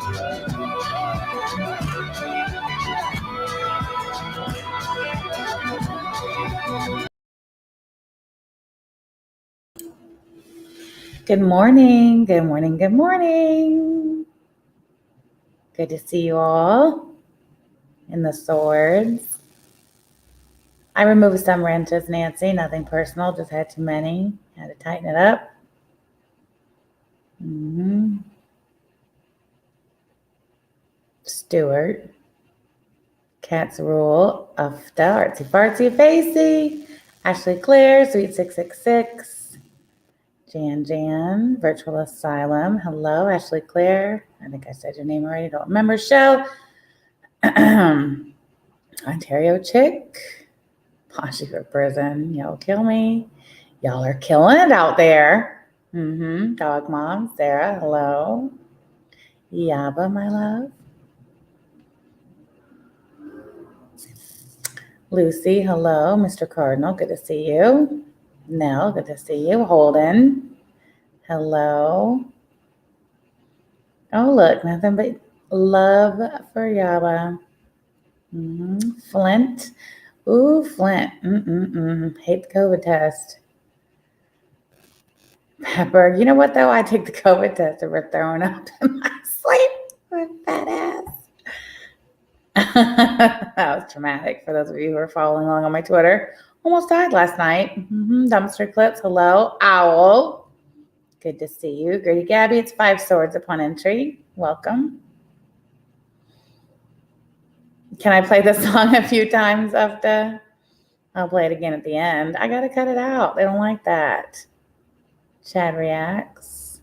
Good morning, good morning, good morning. Good to see you all in the swords. I removed some wrenches, Nancy, nothing personal, just had too many. Had to tighten it up. Stuart. Cat's Rule, Ufta, Artsy Fartsy Facey. Ashley Claire, Sweet 666. Jan, Virtual Asylum. Hello, Ashley Claire. I think I said your name already. Don't remember. Show. Ontario Chick. Poshy for Prison. Y'all kill me. Y'all are killing it out there. Dog Mom. Sarah. Hello. Yaba, my love. Lucy. Hello. Mr. Cardinal. Good to see you. Nell, good to see you. Holden, hello. Oh, look, nothing but love for Yaba. Flint. Ooh, Flint. Hate the COVID test. Pepper. You know what, though? I take the COVID test over throwing up in my sleep with fat ass. That was traumatic for those of you who are following along on my Twitter. Almost died last night. Dumpster Clips. Hello. Owl. Good to see you. Grady Gabby. It's 5 swords upon entry. Welcome. Can I play this song a few times after? I'll play it again at the end. I got to cut it out. They don't like that. Chad reacts.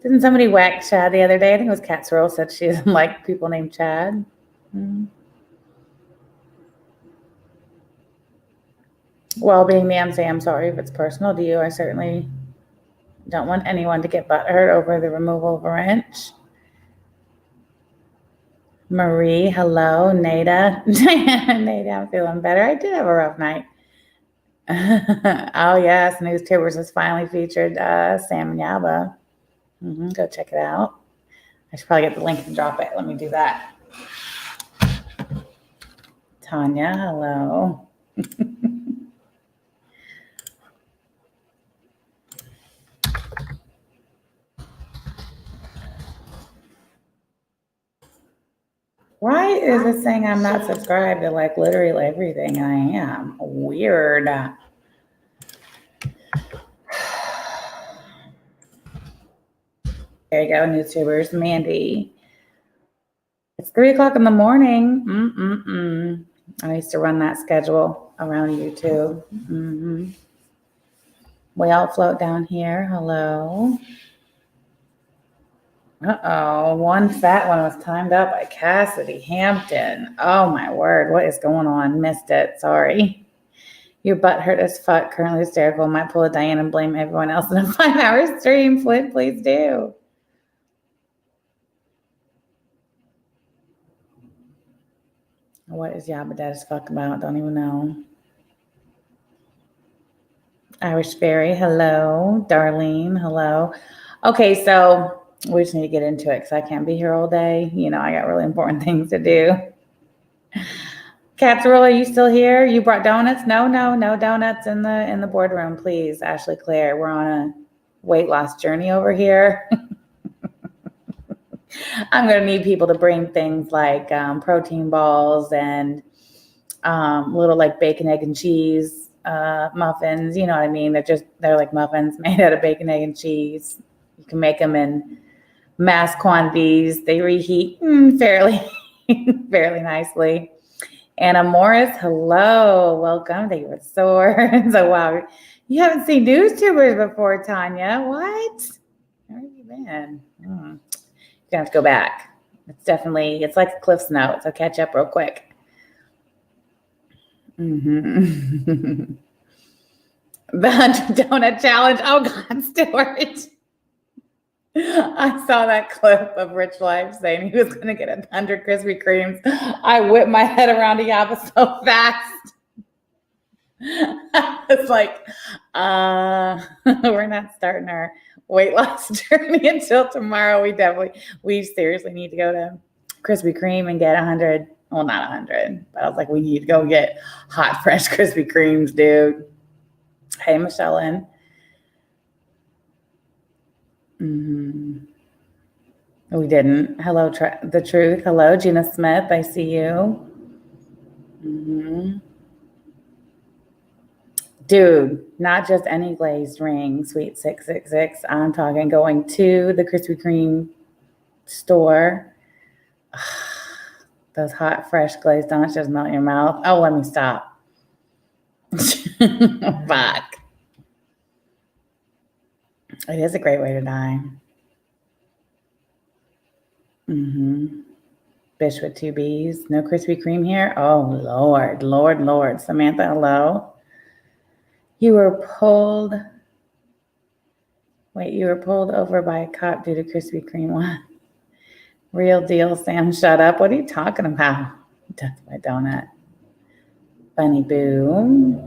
Didn't somebody whack Chad the other day? I think it was Kat Searle said she doesn't like people named Chad. Well, being me, I'm saying I'm sorry if it's personal to you. I certainly don't want anyone to get butthurt over the removal of a wrench. Marie, hello. Nada. Nada, I'm feeling better. I did have a rough night. Oh, yes. News Tubers has finally featured Sam and Yaba. Go check it out. I should probably get the link and drop it. Let me do that. Tanya, hello. Why is it saying I'm not subscribed to like literally everything I am? Weird. There you go, YouTubers. Mandy. It's 3 o'clock in the morning. I used to run that schedule around YouTube. We all float down here. Hello. Uh-oh, one fat one was timed out by Cassidy Hampton. Oh, my word. What is going on? Missed it. Sorry. Your butt hurt as fuck. Currently hysterical. Might pull a Diane and blame everyone else in a 5-hour stream. Flint, please do. What is Yabba Dead as fuck about? Don't even know. Irish Fairy, hello. Darlene, hello. Okay, so we just need to get into it because I can't be here all day. You know, I got really important things to do. Catsarilla, are you still here? You brought donuts? No donuts in the boardroom, please. Ashley Claire, we're on a weight loss journey over here. I'm going to need people to bring things like protein balls and little like bacon, egg, and cheese muffins. You know what I mean? They're like muffins made out of bacon, egg, and cheese. You can make them in mass quantities. They reheat fairly nicely. Anna Morris, hello, welcome. Thank you for the swords. So wow, you haven't seen news tubers before, Tanya. What? Where have you been? You're gonna have to go back. It's like a Cliff's Note, so catch up real quick. The donut challenge. Oh God, Stuart. I saw that clip of Rich Life saying he was going to get 100 Krispy Kremes. I whipped my head around to Yaba so fast. It's like, we're not starting our weight loss journey until tomorrow. We seriously need to go to Krispy Kreme and get 100. Well, not 100, but I was like, we need to go get hot, fresh Krispy Kremes, dude. Hey, Michelle. We didn't. Hello, The Truth. Hello, Gina Smith. I see you. Dude, not just any glazed ring, Sweet 666. I'm talking going to the Krispy Kreme store. Those hot, fresh glazed donuts just melt in your mouth. Oh, let me stop. Fuck. It is a great way to die. Bitch with 2 B's. No Krispy Kreme here? Oh, Lord, Lord, Lord. Samantha, hello. You were pulled over by a cop due to Krispy Kreme one. Real deal, Sam, shut up. What are you talking about? That's my donut. Bunny Boo.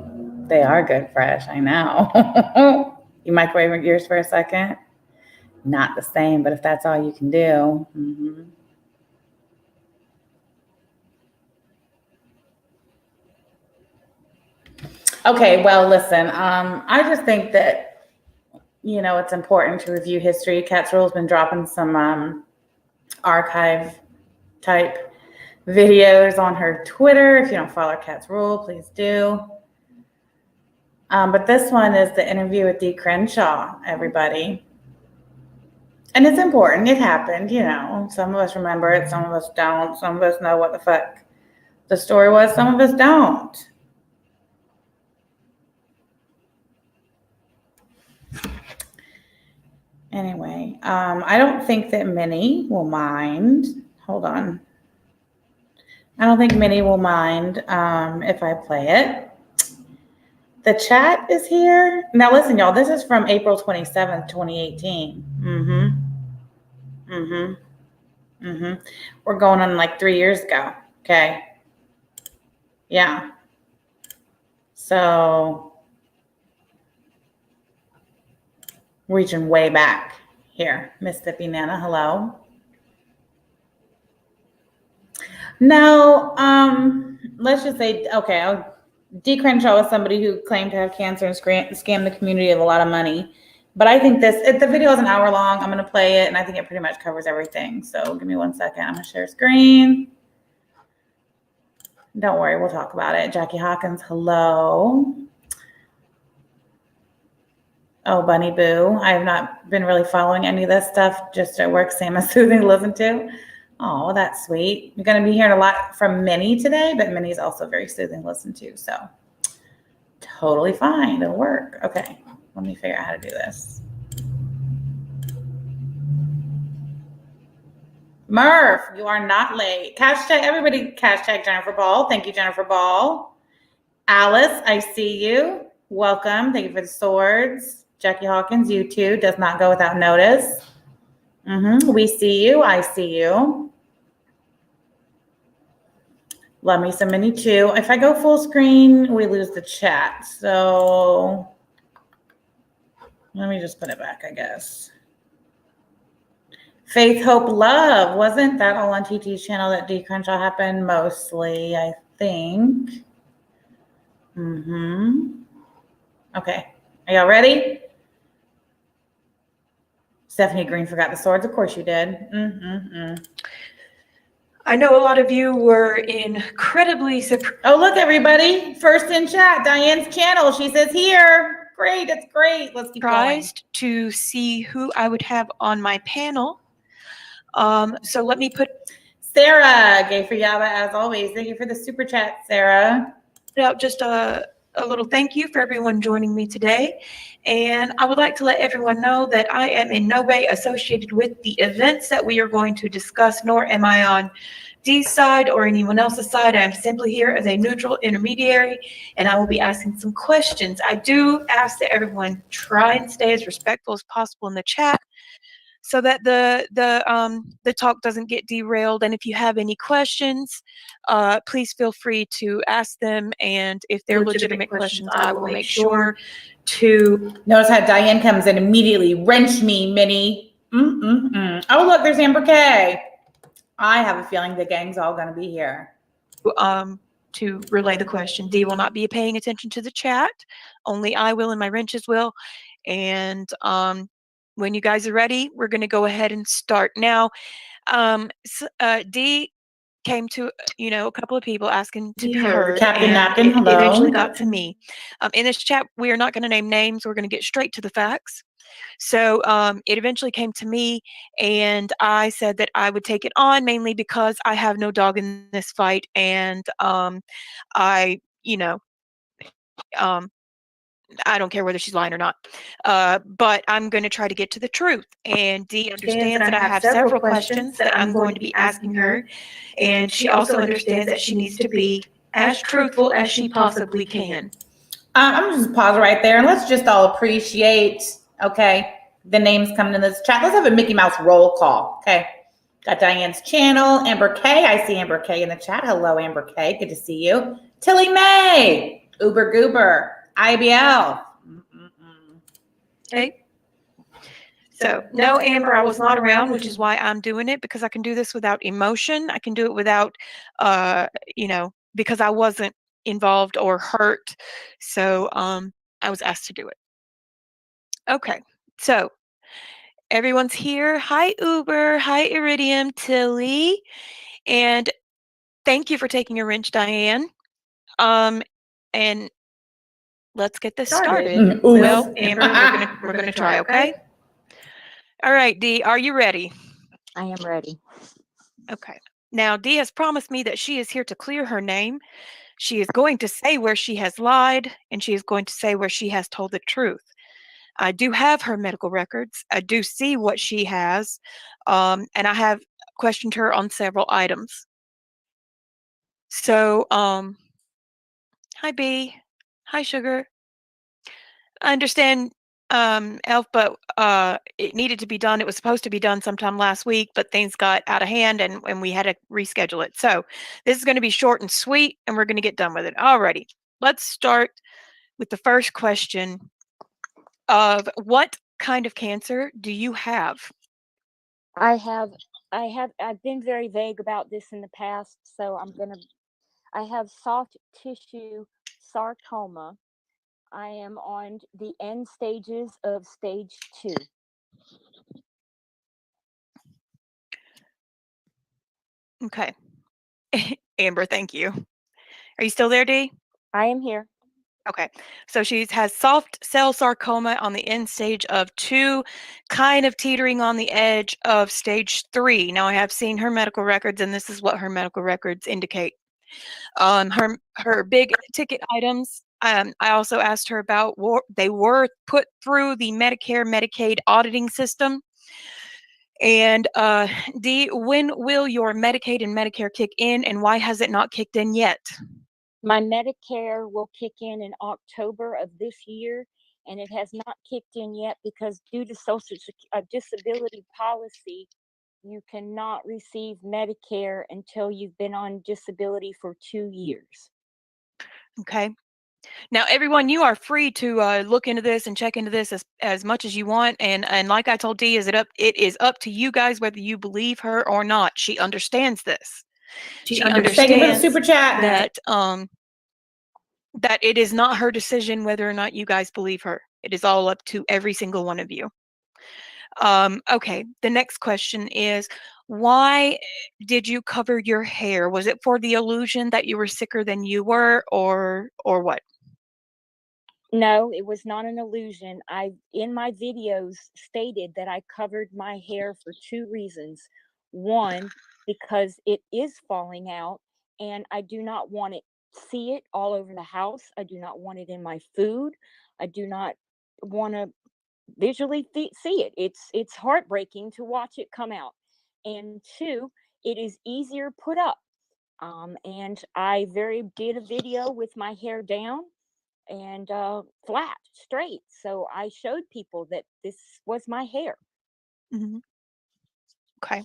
They are good fresh, I know. You microwave yours for a second? Not the same, but if that's all you can do. Okay, well, listen, I just think that, it's important to review history. Cat's Rule's been dropping some archive type videos on her Twitter. If you don't follow Cat's Rule, please do. But this one is the interview with Dee Crenshaw, everybody. And it's important. It happened, Some of us remember it. Some of us don't. Some of us know what the fuck the story was. Some of us don't. Anyway, I don't think that Minnie will mind. Hold on. I don't think Minnie will mind if I play it. The chat is here. Now listen, y'all, this is from April 27th, 2018. We're going on like 3 years ago. Okay. Yeah. So reaching way back here. Mississippi Nana, hello. Now, let's just say, okay, Dee Crenshaw was somebody who claimed to have cancer and scammed the community of a lot of money. But I think the video is an hour long. I'm going to play it, and I think it pretty much covers everything. So give me 1 second. I'm going to share screen. Don't worry, we'll talk about it. Jackie Hawkins, hello. Oh, Bunny Boo. I have not been really following any of this stuff. Just at work, Sam is soothing to listen to. Oh, that's sweet. You're going to be hearing a lot from Minnie today, but Minnie's also very soothing to listen to. So totally fine. It'll work. Okay. Let me figure out how to do this. Murph, you are not late. Everybody hashtag Jennifer Ball. Thank you, Jennifer Ball. Alice, I see you. Welcome. Thank you for the swords. Jackie Hawkins, you too. Does not go without notice. We see you. I see you. Love me some Minnie too. If I go full screen, we lose the chat. So let me just put it back, I guess. Faith, Hope, Love. Wasn't that all on TT's channel that Dee Crenshaw happened? Mostly, I think. Okay. Are y'all ready? Stephanie Green forgot the swords. Of course you did. I know a lot of you were incredibly surprised. Oh, look, everybody. First in chat, Diane's channel. She says here. Great. It's great. Let's keep surprised to see who I would have on my panel. So let me put Sarah, Gay for Yaba, as always. Thank you for the super chat, Sarah. Out just a little thank you for everyone joining me today. And I would like to let everyone know that I am in no way associated with the events that we are going to discuss, nor am I on Dee's side or anyone else's side. I am simply here as a neutral intermediary, and I will be asking some questions. I do ask that everyone try and stay as respectful as possible in the chat so that the talk doesn't get derailed. And if you have any questions, please feel free to ask them. And if they're legitimate questions, I will make sure to. Notice how Diane comes in immediately. Wrench me, Minnie. Oh, look, there's Amber K. I have a feeling the gang's all going to be here. To relay the question. Dee will not be paying attention to the chat. Only I will and my wrenches will. And when you guys are ready, we're going to go ahead and start. Now, Dee came to, a couple of people asking to be heard. Captain and Napkin, it hello. eventually got to me. In this chat, we are not going to name names. We're going to get straight to the facts. So it eventually came to me, and I said that I would take it on, mainly because I have no dog in this fight, and I I don't care whether she's lying or not, but I'm going to try to get to the truth. And Dee understands that I have several questions that I'm going to be asking her, and she also understands that she needs to be as truthful as she possibly can. I'm going to just pause right there, and let's just all appreciate, okay, the names coming in this chat. Let's have a Mickey Mouse roll call, okay? Got Diane's channel, Amber K. I see Amber K in the chat. Hello, Amber K. Good to see you. Tilly May, Uber Goober, IBL. Okay. So, no, Amber, I was not around, which is why I'm doing it, because I can do this without emotion. I can do it without, because I wasn't involved or hurt. So, I was asked to do it. Okay. So, everyone's here. Hi, Uber. Hi, Iridium, Tilly. And thank you for taking a wrench, Diane. And let's get this started. Well, Amber, we're gonna try, okay? All right, Dee, are you ready? I am ready. Okay. Now, Dee has promised me that she is here to clear her name. She is going to say where she has lied, and she is going to say where she has told the truth. I do have her medical records. I do see what she has, and I have questioned her on several items. So, hi, B. Hi, Sugar. I understand, Elf, but it needed to be done. It was supposed to be done sometime last week, but things got out of hand, and we had to reschedule it. So this is going to be short and sweet, and we're going to get done with it. Alrighty, let's start with the first question of what kind of cancer do you have? I've been very vague about this in the past, so I have soft tissue sarcoma. I am on the end stages of stage 2. Okay. Amber, thank you. Are you still there, Dee? I am here. Okay, so she has soft cell sarcoma on the end stage of 2, kind of teetering on the edge of stage 3. Now, I have seen her medical records, and this is what her medical records indicate. Her big ticket items. I also asked her about they were put through the Medicare Medicaid auditing system. And Dee, when will your Medicaid and Medicare kick in, and why has it not kicked in yet? My Medicare will kick in October of this year, and it has not kicked in yet because due to disability policy, you cannot receive Medicare until you've been on disability for 2 years. Okay. Now, everyone, you are free to look into this and check into this as much as you want. And like I told Dee, it is up to you guys whether you believe her or not. She understands this. She understands super chat that it is not her decision whether or not you guys believe her. It is all up to every single one of you. Okay, the next question is, why did you cover your hair? Was it for the illusion that you were sicker than you were, or what? No, it was not an illusion. I, in my videos, stated that I covered my hair for 2 reasons. One, because it is falling out, and I do not want it see it all over the house. I do not want it in my food. I do not want to visually see it. It's heartbreaking to watch it come out. And 2, it is easier put up. And I did a video with my hair down and flat, straight. So I showed people that this was my hair. Mm-hmm. Okay.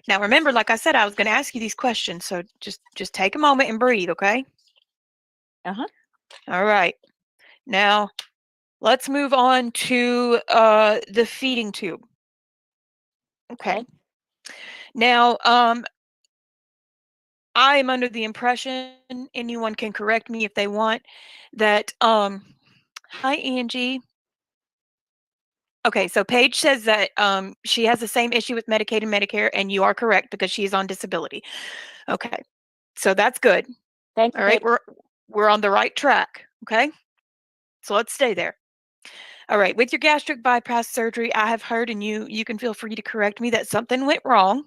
Now remember, like I said, I was going to ask you these questions, so just take a moment and breathe, okay? Uh-huh. All right. Now, let's move on to the feeding tube. Okay. Okay. Now, I am under the impression, anyone can correct me if they want, that hi Angie. Okay, so Paige says that she has the same issue with Medicaid and Medicare, and you are correct because she's on disability. Okay, so that's good. Thank you, All right, babe. we're on the right track. Okay, so let's stay there. All right, with your gastric bypass surgery, I have heard, and you can feel free to correct me, that something went wrong,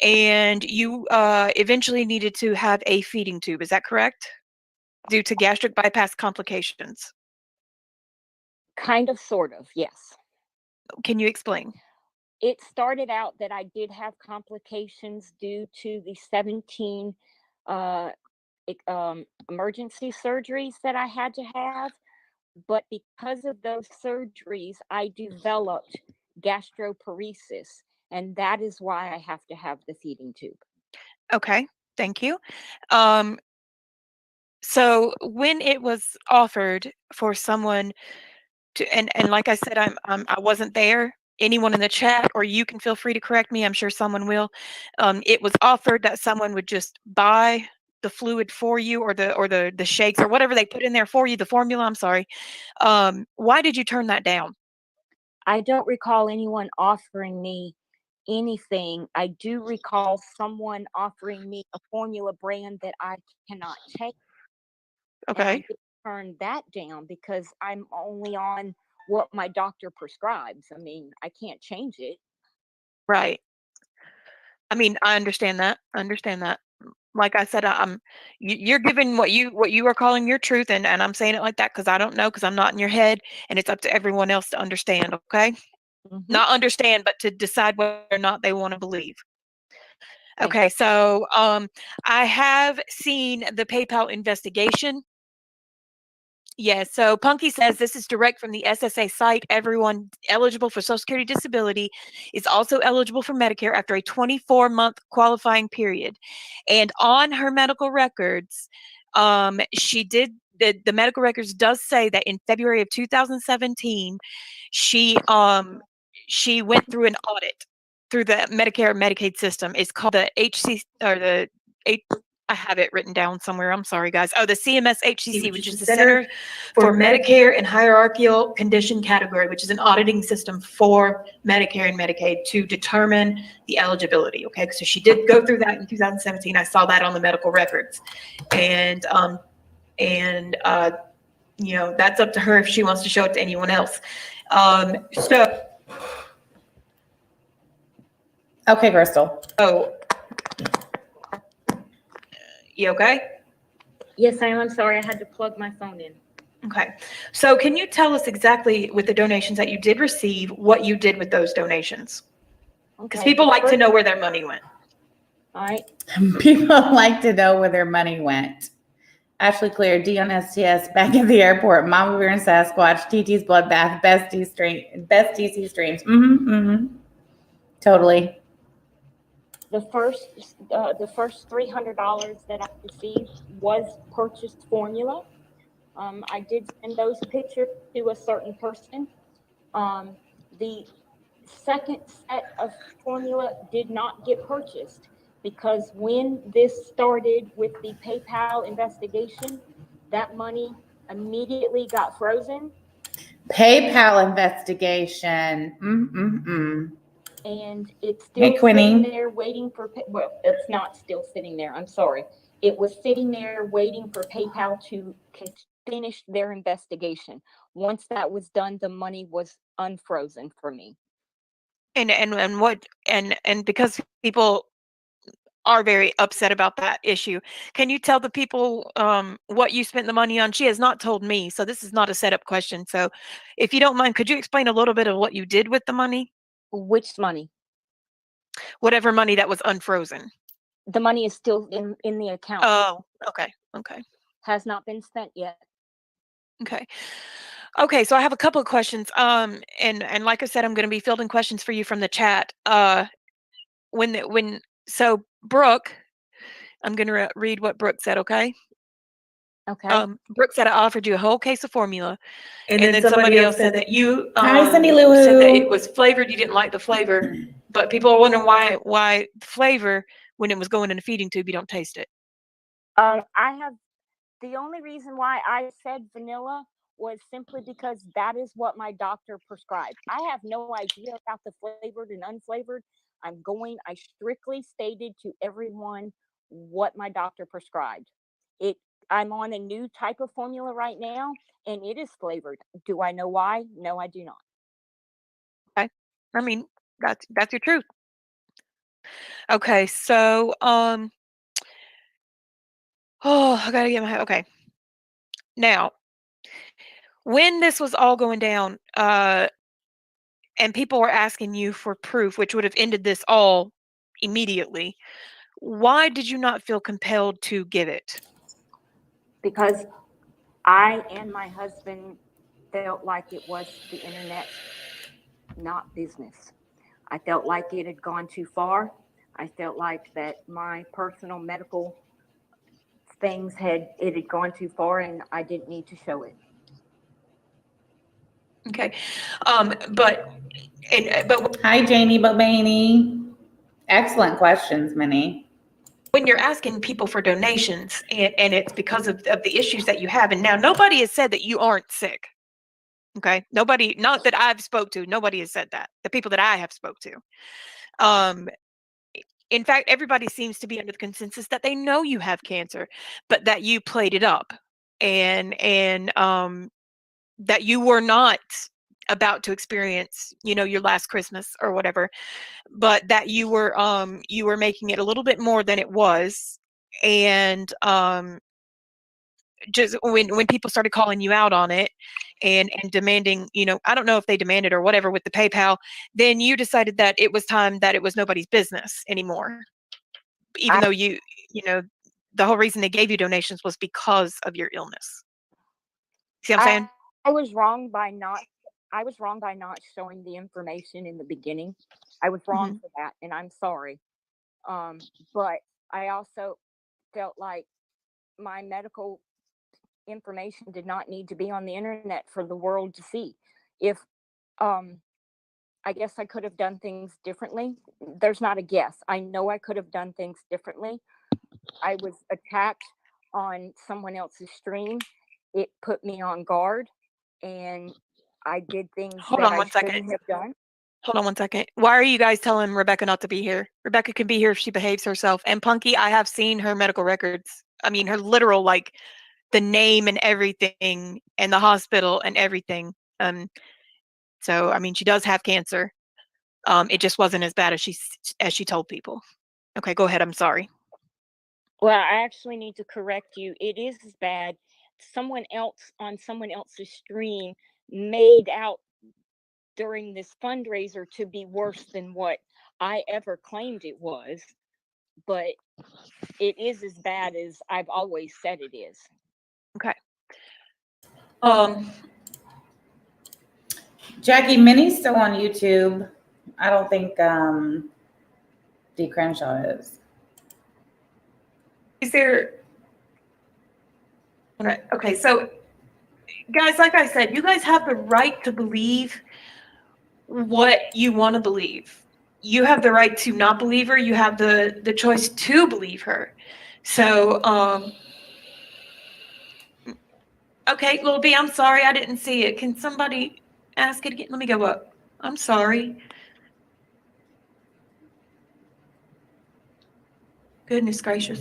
and you eventually needed to have a feeding tube. Is that correct? Due to gastric bypass complications. Kind of, sort of, yes. Can you explain? It started out that I did have complications due to the 17 uh, emergency surgeries that I had to have. But because of those surgeries, I developed gastroparesis, and that is why I have to have the feeding tube. Okay, thank you. Um, so when it was offered for someone to, and like I said, I wasn't there. Anyone in the chat, or you can feel free to correct me. I'm sure someone will. It was offered that someone would just buy the fluid for you, or the shakes, or whatever they put in there for you, the formula. I'm sorry. Why did you turn that down? I don't recall anyone offering me anything. I do recall someone offering me a formula brand that I cannot take, and I Okay, did turn that down because I'm only on what my doctor prescribes. I mean, I can't change it. right. I mean, I understand that. I understand that. Like I said, you're giving what you are calling your truth, and I'm saying it like that because I don't know, because I'm not in your head, and it's up to everyone else to understand. Okay, Hmm. not understand, but to decide whether or not they want to believe. Thank Okay, so I have seen the PayPal investigation. Yes, so Punky says this is direct from the SSA site. Everyone eligible for Social Security disability is also eligible for Medicare after a 24-month qualifying period. And on her medical records, she did the medical records does say that in February of 2017, she went through an audit through the Medicare and Medicaid system. It's called the HC, or the H, I have it written down somewhere. I'm sorry, guys. Oh, the CMS HCC, which is the Center for Medicare and Hierarchical Condition Category, which is an auditing system for Medicare and Medicaid to determine the eligibility. Okay, so she did go through that in 2017. I saw that on the medical records, and that's up to her if she wants to show it to anyone else. So, Okay, Crystal. You okay? Yes, I am. I'm sorry. I had to plug my phone in. Okay. So can you tell us exactly, with the donations that you did receive, what you did with those donations? Because Okay. people like to know where their money went. All right. People like to know where their money went. Ashley Clear, Dion STS, back at the airport, Mama Bear and Sasquatch, TT's Bloodbath, best DC streams. Totally. The first $300 that I received was purchased formula. I did send those pictures to a certain person. The second set of formula did not get purchased because when this started with the PayPal investigation, that money immediately got frozen. PayPal investigation. And it's Hey, still Quinny. sitting there waiting for, well, it's not still sitting there. I'm sorry. It was sitting there waiting for PayPal to finish their investigation. Once that was done, the money was unfrozen for me. And because people are very upset about that issue, can you tell the people what you spent the money on? She has not told me, so this is not a setup question. So if you don't mind, could you explain a little bit of what you did with the money? Which money? Whatever money that was unfrozen. The money is still in the account. Oh, okay. Has not been spent yet. Okay. Okay, so I have a couple of questions. And like I said, I'm going to be fielding questions for you from the chat. So Brooke, I'm going to read what Brooke said. Okay. Okay. Brooke said I offered you a whole case of formula, And and then somebody else said that you Hi, Cindy Lou said that Who. it was flavored. You didn't like the flavor, but people are wondering why flavor when it was going in a feeding tube you don't taste it. I have the only reason why I said vanilla was simply because that is what my doctor prescribed. I have no idea about the flavored and unflavored. I strictly stated to everyone what my doctor prescribed. It I'm on a new type of formula right now and it is flavored. Do I know why? No, I do not. Okay, I mean that's your truth. Okay, so oh, I gotta get my okay. Now, when this was all going down, and people were asking you for proof, which would have ended this all immediately, why did you not feel compelled to give it? Because I and my husband felt like it was the internet, not business. I felt like it had gone too far. I felt like that my personal medical things had gone too far and I didn't need to show it. Okay. But Hi, Janie Bobaney. Excellent questions, Minnie. when you're asking people for donations and it's because of the issues that you have, and now nobody has said that you aren't sick. Okay. Nobody, not that I've spoke to, nobody has said that. The people that I have spoke to. In fact, everybody seems to be under the consensus that they know you have cancer, but that you played it up and that you were not about to experience, your last Christmas or whatever, but that you were making it a little bit more than it was. And just when people started calling you out on it and demanding, I don't know if they demanded or whatever with the PayPal, then you decided that it was time that it was nobody's business anymore. Even though the whole reason they gave you donations was because of your illness. See what I'm saying? I was wrong by not showing the information in the beginning. I was wrong for that, and I'm sorry. But I also felt like my medical information did not need to be on the internet for the world to see. If I guess I could have done things differently. There's not a guess. I know I could have done things differently. I was attacked on someone else's stream. It put me on guard, and I did things Hold that on I one second. shouldn't have done. Hold on one second. Why are you guys telling Rebecca not to be here? Rebecca can be here if she behaves herself. And Punky, I have seen her medical records. I mean, her literal, like, the name and everything, and the hospital and everything. So, I mean, she does have cancer. It just wasn't as bad as she told people. Okay, go ahead. I'm sorry. Well, I actually need to correct you. It is as bad. Someone else on someone else's stream made out during this fundraiser to be worse than what I ever claimed it was. But it is as bad as I've always said it is. Okay. Jackie, Minnie's still on YouTube. I don't think D. Crenshaw is. Is there? All right. Okay. So, guys, like I said, you guys have the right to believe what you want to believe. You have the right to not believe her. You have the choice to believe her. So, okay, Little B, I'm sorry, I didn't see it. Can somebody ask it again? Let me go up. I'm sorry. Goodness gracious.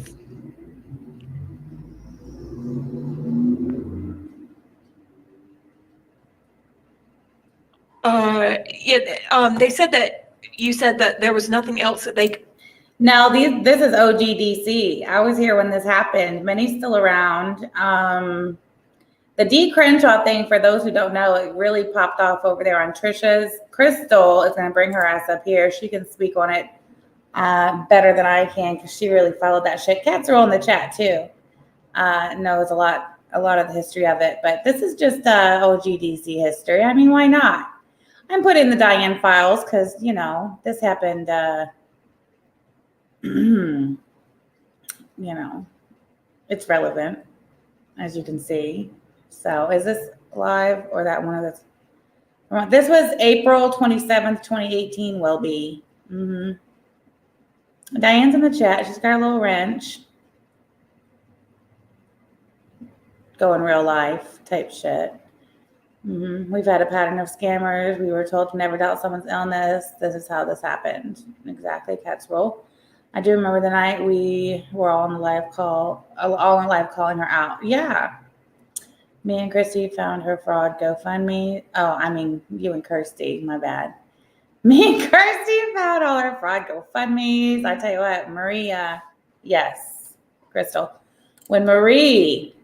Yeah, they said that you said that there was nothing else that they. No, this is OGDC. I was here when this happened. Minnie's still around. The D. Crenshaw thing, for those who don't know, it really popped off over there on Trisha's. Crystal is going to bring her ass up here. She can speak on it better than I can because she really followed that shit. Cats are all in the chat too. Knows a lot a lot of the history of it, but this is just OGDC history. I mean, why not? I'm putting the Diane files because, you know, this happened, you know, it's relevant, as you can see. So is this live or that one of the? This was April 27th, 2018, will be. Diane's in the chat. She's got a little wrench. Going real life type shit. We've had a pattern of scammers. We were told to never doubt someone's illness. This is how this happened. Exactly, Cat's roll. I do remember the night we were all on the live call, calling her out. Yeah. Me and Christy found her fraud GoFundMe. Oh, I mean, you and Kirsty, my bad. Me and Kirsty found all her fraud GoFundMes. I tell you what, Maria, yes, Crystal. When Marie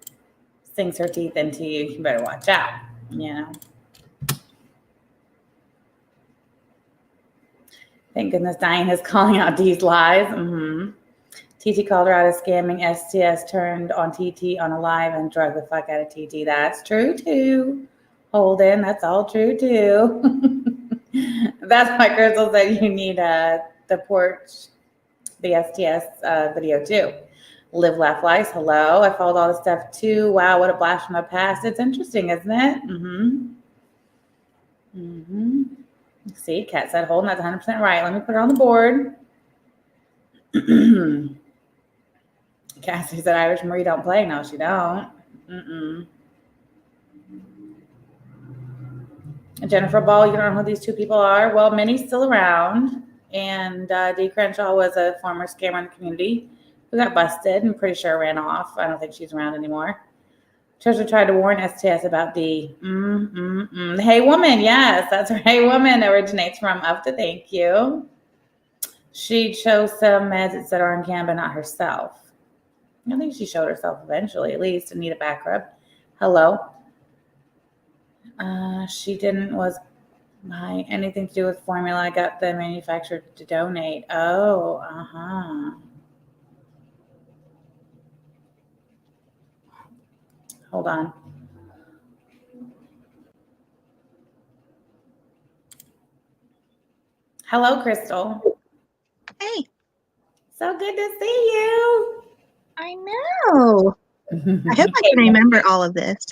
sinks her teeth into you, you better watch out, you know. Thank goodness Diane is calling out Dee's lies. TT called her out of scamming. STS turned on TT on a live and drugged the fuck out of TT. That's true too. Holden, that's all true too. That's why Crystal said you need the porch, the STS video too. Live, laugh, lies. Hello. I followed all this stuff too. Wow, what a blast from the past. It's interesting, isn't it? See, Kat said Holden, that's 100% right. Let me put it on the board. Cassie said Irish Marie don't play. No, she don't. Jennifer Ball, you don't know who these two people are? Well, Minnie's still around. And Dee Crenshaw was a former scammer in the community who got busted and pretty sure ran off. I don't think she's around anymore. Trisha tried to warn STS about Dee. Hey Woman, yes, that's where Hey Woman originates from. Up to thank you. She chose some meds that said on cam, but not herself. I think she showed herself eventually, at least. Anita Backrub. Hello. She didn't was my anything to do with formula. I got the manufacturer to donate. Oh, Hold on. Hello, Crystal. Hey. So good to see you. I know. I hope I can remember all of this.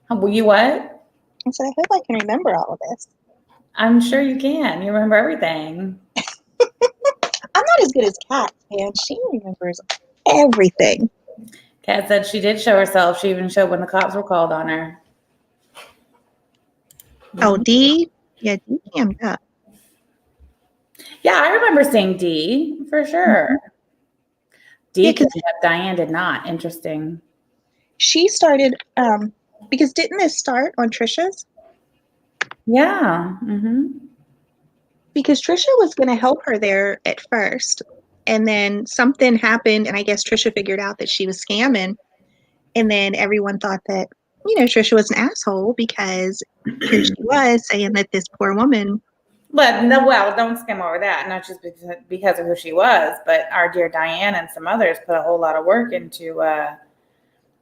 Will you what? I said, I hope I can remember all of this. I'm sure you can. You remember everything. I'm not as good as Kat, man. She remembers everything. Kat said she did show herself. She even showed when the cops were called on her. Oh, Dee? Yeah, Dee cammed up. Yeah, I remember seeing Dee for sure. Dee cammed up. Diane did not. Interesting. She started, because didn't this start on Trisha's? Yeah. Because Trisha was going to help her there at first. And then something happened, and I guess Trisha figured out that she was scamming. And then everyone thought that, you know, Trisha was an asshole because here she was saying that this poor woman. But no, well, don't skim over that. Not just because of who she was, but our dear Diane and some others put a whole lot of work into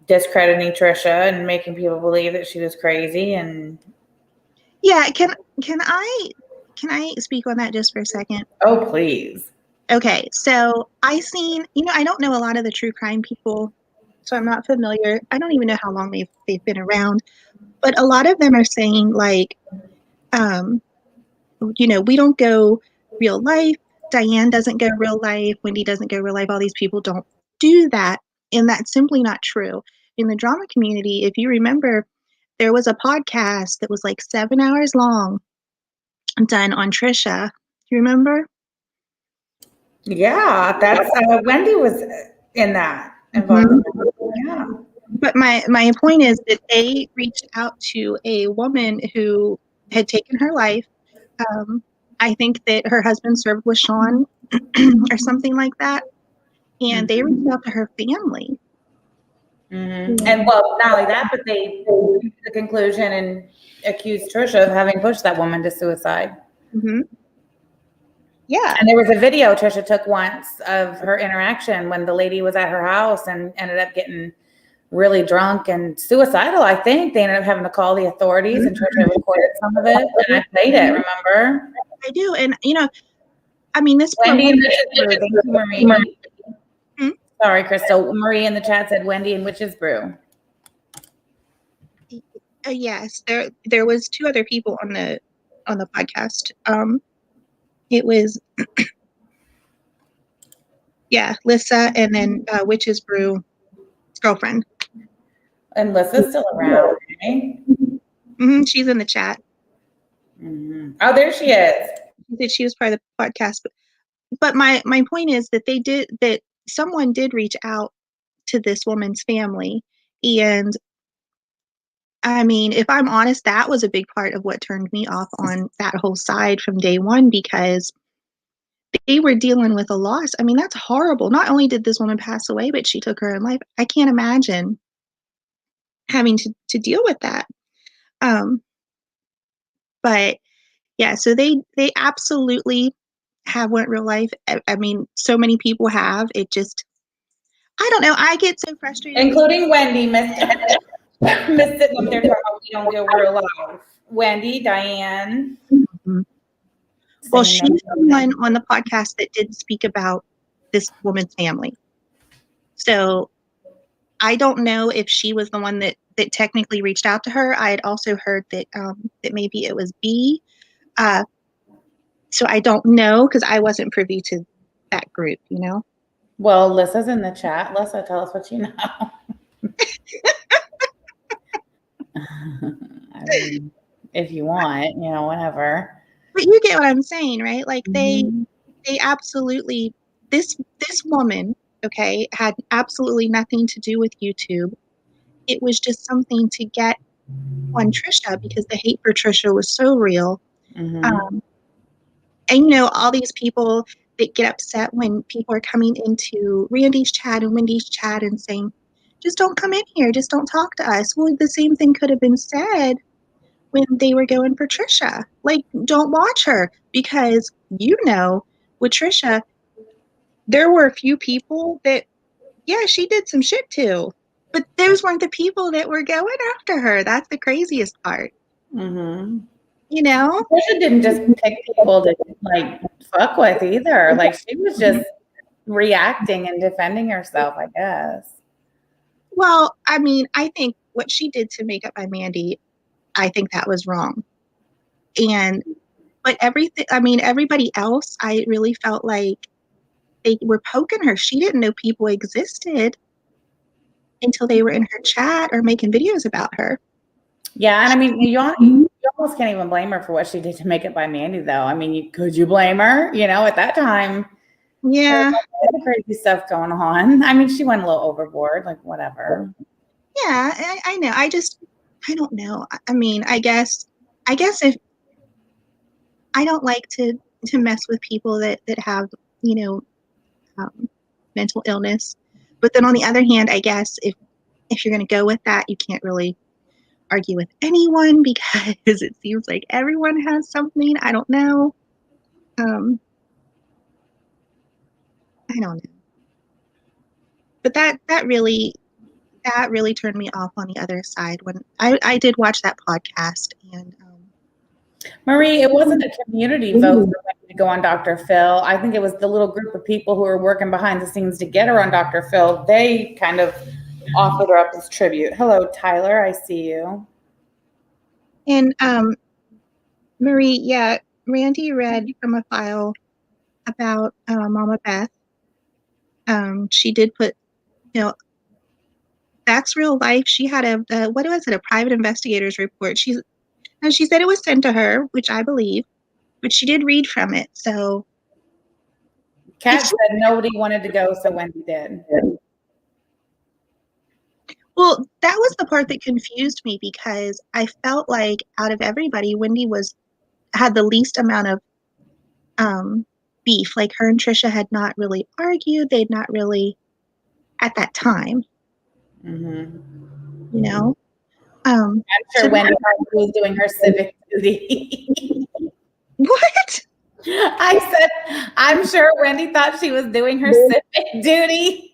discrediting Trisha and making people believe that she was crazy. And yeah, can I speak on that just for a second? Oh, please. Okay, so I seen, you know, I don't know a lot of the true crime people, so I'm not familiar. I don't even know how long they've been around, but a lot of them are saying like, you know, we don't go real life. Diane doesn't go real life. Wendy doesn't go real life. All these people don't do that, and that's simply not true. In the drama community, if you remember, there was a podcast that was like 7 hours long done on Trisha. Do you remember? Yeah, that's Wendy was in that involved. Yeah. But my point is that they reached out to a woman who had taken her life. I think that her husband served with Sean or something like that. And they reached out to her family. And well, not only that, but they came to the conclusion and accused Trisha of having pushed that woman to suicide. Yeah. And there was a video Trisha took once of her interaction when the lady was at her house and ended up getting really drunk and suicidal, I think. They ended up having to call the authorities, and Trisha recorded some of it, and I played it, remember? I do. And, I mean, this poor Wendy and woman. Witch's Brew. Thank you, Marie. Hmm? Sorry, Crystal. Marie in the chat said Wendy and Witch's Brew. Yes, there was 2 other people on the podcast. It was Lissa, and then Witch's Brew girlfriend. And Lissa's still around, right? She's in the chat. Mm-hmm. Oh, there she is. She said she was part of the podcast, but my point is that someone did reach out to this woman's family, and I mean, if I'm honest, that was a big part of what turned me off on that whole side from day one, because they were dealing with a loss. I mean, that's horrible. Not only did this woman pass away, but she took her own life. I can't imagine having to deal with that. But yeah, so they absolutely have went real life. I mean, so many people have. It just, I don't know. I get so frustrated. Including Wendy, Miss sitting up there talking about we don't go real life. Wendy, Diane. Mm-hmm. Well, she's the one on the podcast that did speak about this woman's family. So I don't know if she was the one that technically reached out to her. I had also heard that that maybe it was B. So I don't know, because I wasn't privy to that group, Well, Lissa's in the chat. Lissa, tell us what you know. I mean, if you want, whatever. But you get what I'm saying, right? Like they absolutely, this woman, okay, had absolutely nothing to do with YouTube. It was just something to get on Trisha, because the hate for Trisha was so real. And all these people that get upset when people are coming into Randy's chat and Wendy's chat and saying, just don't come in here, just don't talk to us. Well, the same thing could have been said when they were going for Trisha. Like, don't watch her, because with Trisha, there were a few people that, yeah, she did some shit too, but those weren't the people that were going after her. That's the craziest part. Trisha didn't just pick people to fuck with either. Like, she was just reacting and defending herself, I guess. Well, I mean, I think what she did to make up by Mandy, I think that was wrong. But everybody else, I really felt like they were poking her. She didn't know people existed until they were in her chat or making videos about her. Yeah, and I mean, you almost can't even blame her for what she did to make it by Mandy, though. I mean, could you blame her? At that time, yeah, the crazy stuff going on. I mean, she went a little overboard, like whatever. Yeah, I know. I don't know. I mean, I guess if I don't like to mess with people that have mental illness, but then on the other hand, I guess if you're going to go with that, you can't really argue with anyone, because it seems like everyone has something. I don't know. I don't know. But that really turned me off on the other side when I did watch that podcast. And Marie, it wasn't a community vote for Wendy to go on Dr. Phil. I think it was the little group of people who were working behind the scenes to get her on Dr. Phil. They kind of offered her up as tribute. Hello, Tyler. I see you. And Marie, yeah, Randy read from a file about Mama Beth. She did put, that's real life. She had a what was it? A private investigator's report. She said it was sent to her, which I believe, but she did read from it. So Kat said nobody wanted to go, so Wendy did. Well, that was the part that confused me, because I felt like out of everybody, Wendy had the least amount of beef. Like, her and Trisha had not really argued. They'd not really, at that time, I'm sure Wendy was doing her civic duty. What? I said, I'm sure Wendy thought she was doing her civic duty.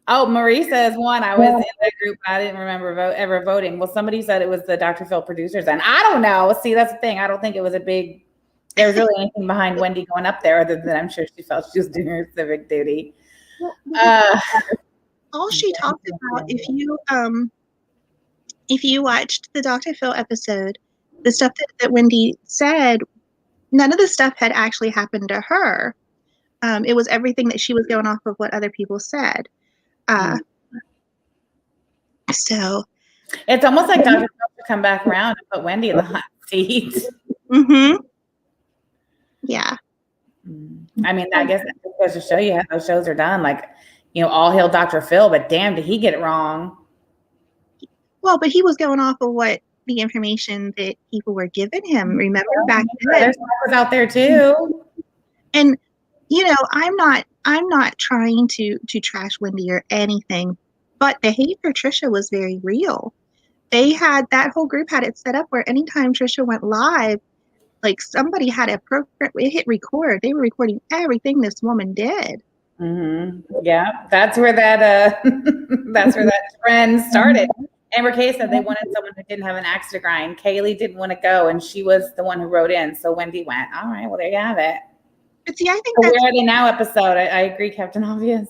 Oh, Marie says one. I was in that group. I didn't remember ever voting. Well, somebody said it was the Dr. Phil producers, and I don't know. See, that's the thing. I don't think it was there was really anything behind Wendy going up there other than I'm sure she felt she was doing her civic duty. All she talked about, if you watched the Dr. Phil episode, the stuff that Wendy said, none of the stuff had actually happened to her. It was everything that she was going off of what other people said. So it's almost like Dr. Phil should come back around and put Wendy in the hot seat. Mm-hmm. Yeah. I mean, I guess that goes to show you how those shows are done. Like, all hail Dr. Phil, but damn, did he get it wrong? Well, but he was going off of what the information that people were giving him. Remember back then? There's was out there too. And I'm not trying to trash Wendy or anything, but the hate for Trisha was very real. That whole group had it set up where anytime Trisha went live, like somebody had a program, it hit record. They were recording everything this woman did. Mm-hmm. Yeah, that's where that trend started. Amber Kay said they wanted someone who didn't have an axe to grind. Kaylee didn't want to go, and she was the one who wrote in. So Wendy went. All right, well there you have it. But see, I think Where Are They Now episode. I agree, Captain Obvious.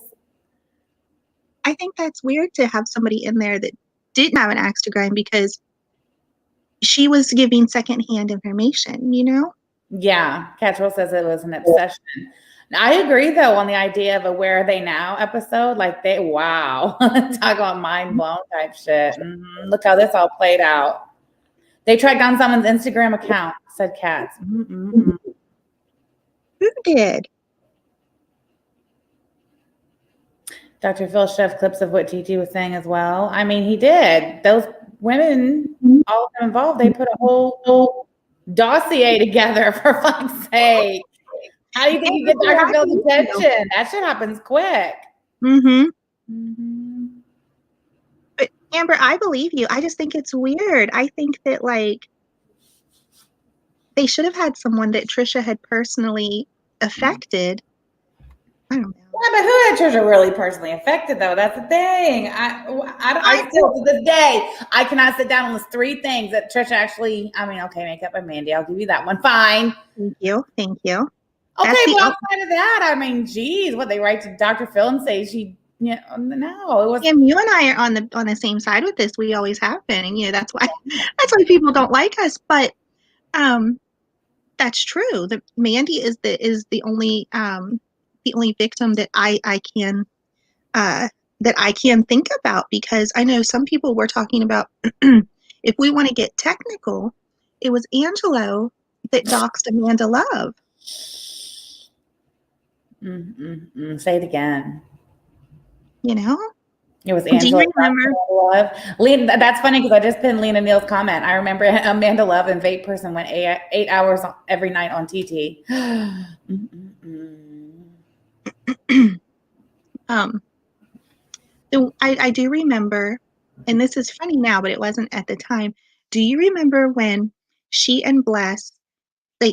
I think that's weird to have somebody in there that didn't have an axe to grind because she was giving secondhand information, Yeah, Catchwell says it was an obsession. I agree, though, on the idea of a Where Are They Now episode. Like, wow. Talk about mind blown type shit. Mm-hmm. Look how this all played out. They tracked down someone's Instagram account, said Katz. Mm-hmm. Who did? Dr. Phil shoved clips of what Gigi was saying as well. I mean, he did. Those women, all of them involved, they put a whole dossier together, for fuck's sake. How do you think you get Dr. Phil's attention? That shit happens quick. Mm-hmm. Mm-hmm. But Amber, I believe you. I just think it's weird. I think that they should have had someone that Trisha had personally affected. I don't know. Yeah, but who had Trisha really personally affected, though? That's the thing. I still, to this day, I cannot sit down and list 3 things that Trisha actually, okay, makeup and Mandy. I'll give you that one. Fine. Thank you. Okay, but outside of that, geez, what they write to Dr. Phil and say no, it was. And you and I are on the same side with this. We always have been, and that's why people don't like us. But that's true. The Mandy is the only victim that I can think about, because I know some people were talking about if we want to get technical, it was Angelo that doxed Amanda Love. Say it again. It was Angela. Do you remember? Love. That's funny because I just pinned Lena Neal's comment. I remember Amanda Love and Vape Person went 8 hours every night on TT. So I do remember, and this is funny now, but it wasn't at the time. Do you remember when she and Bless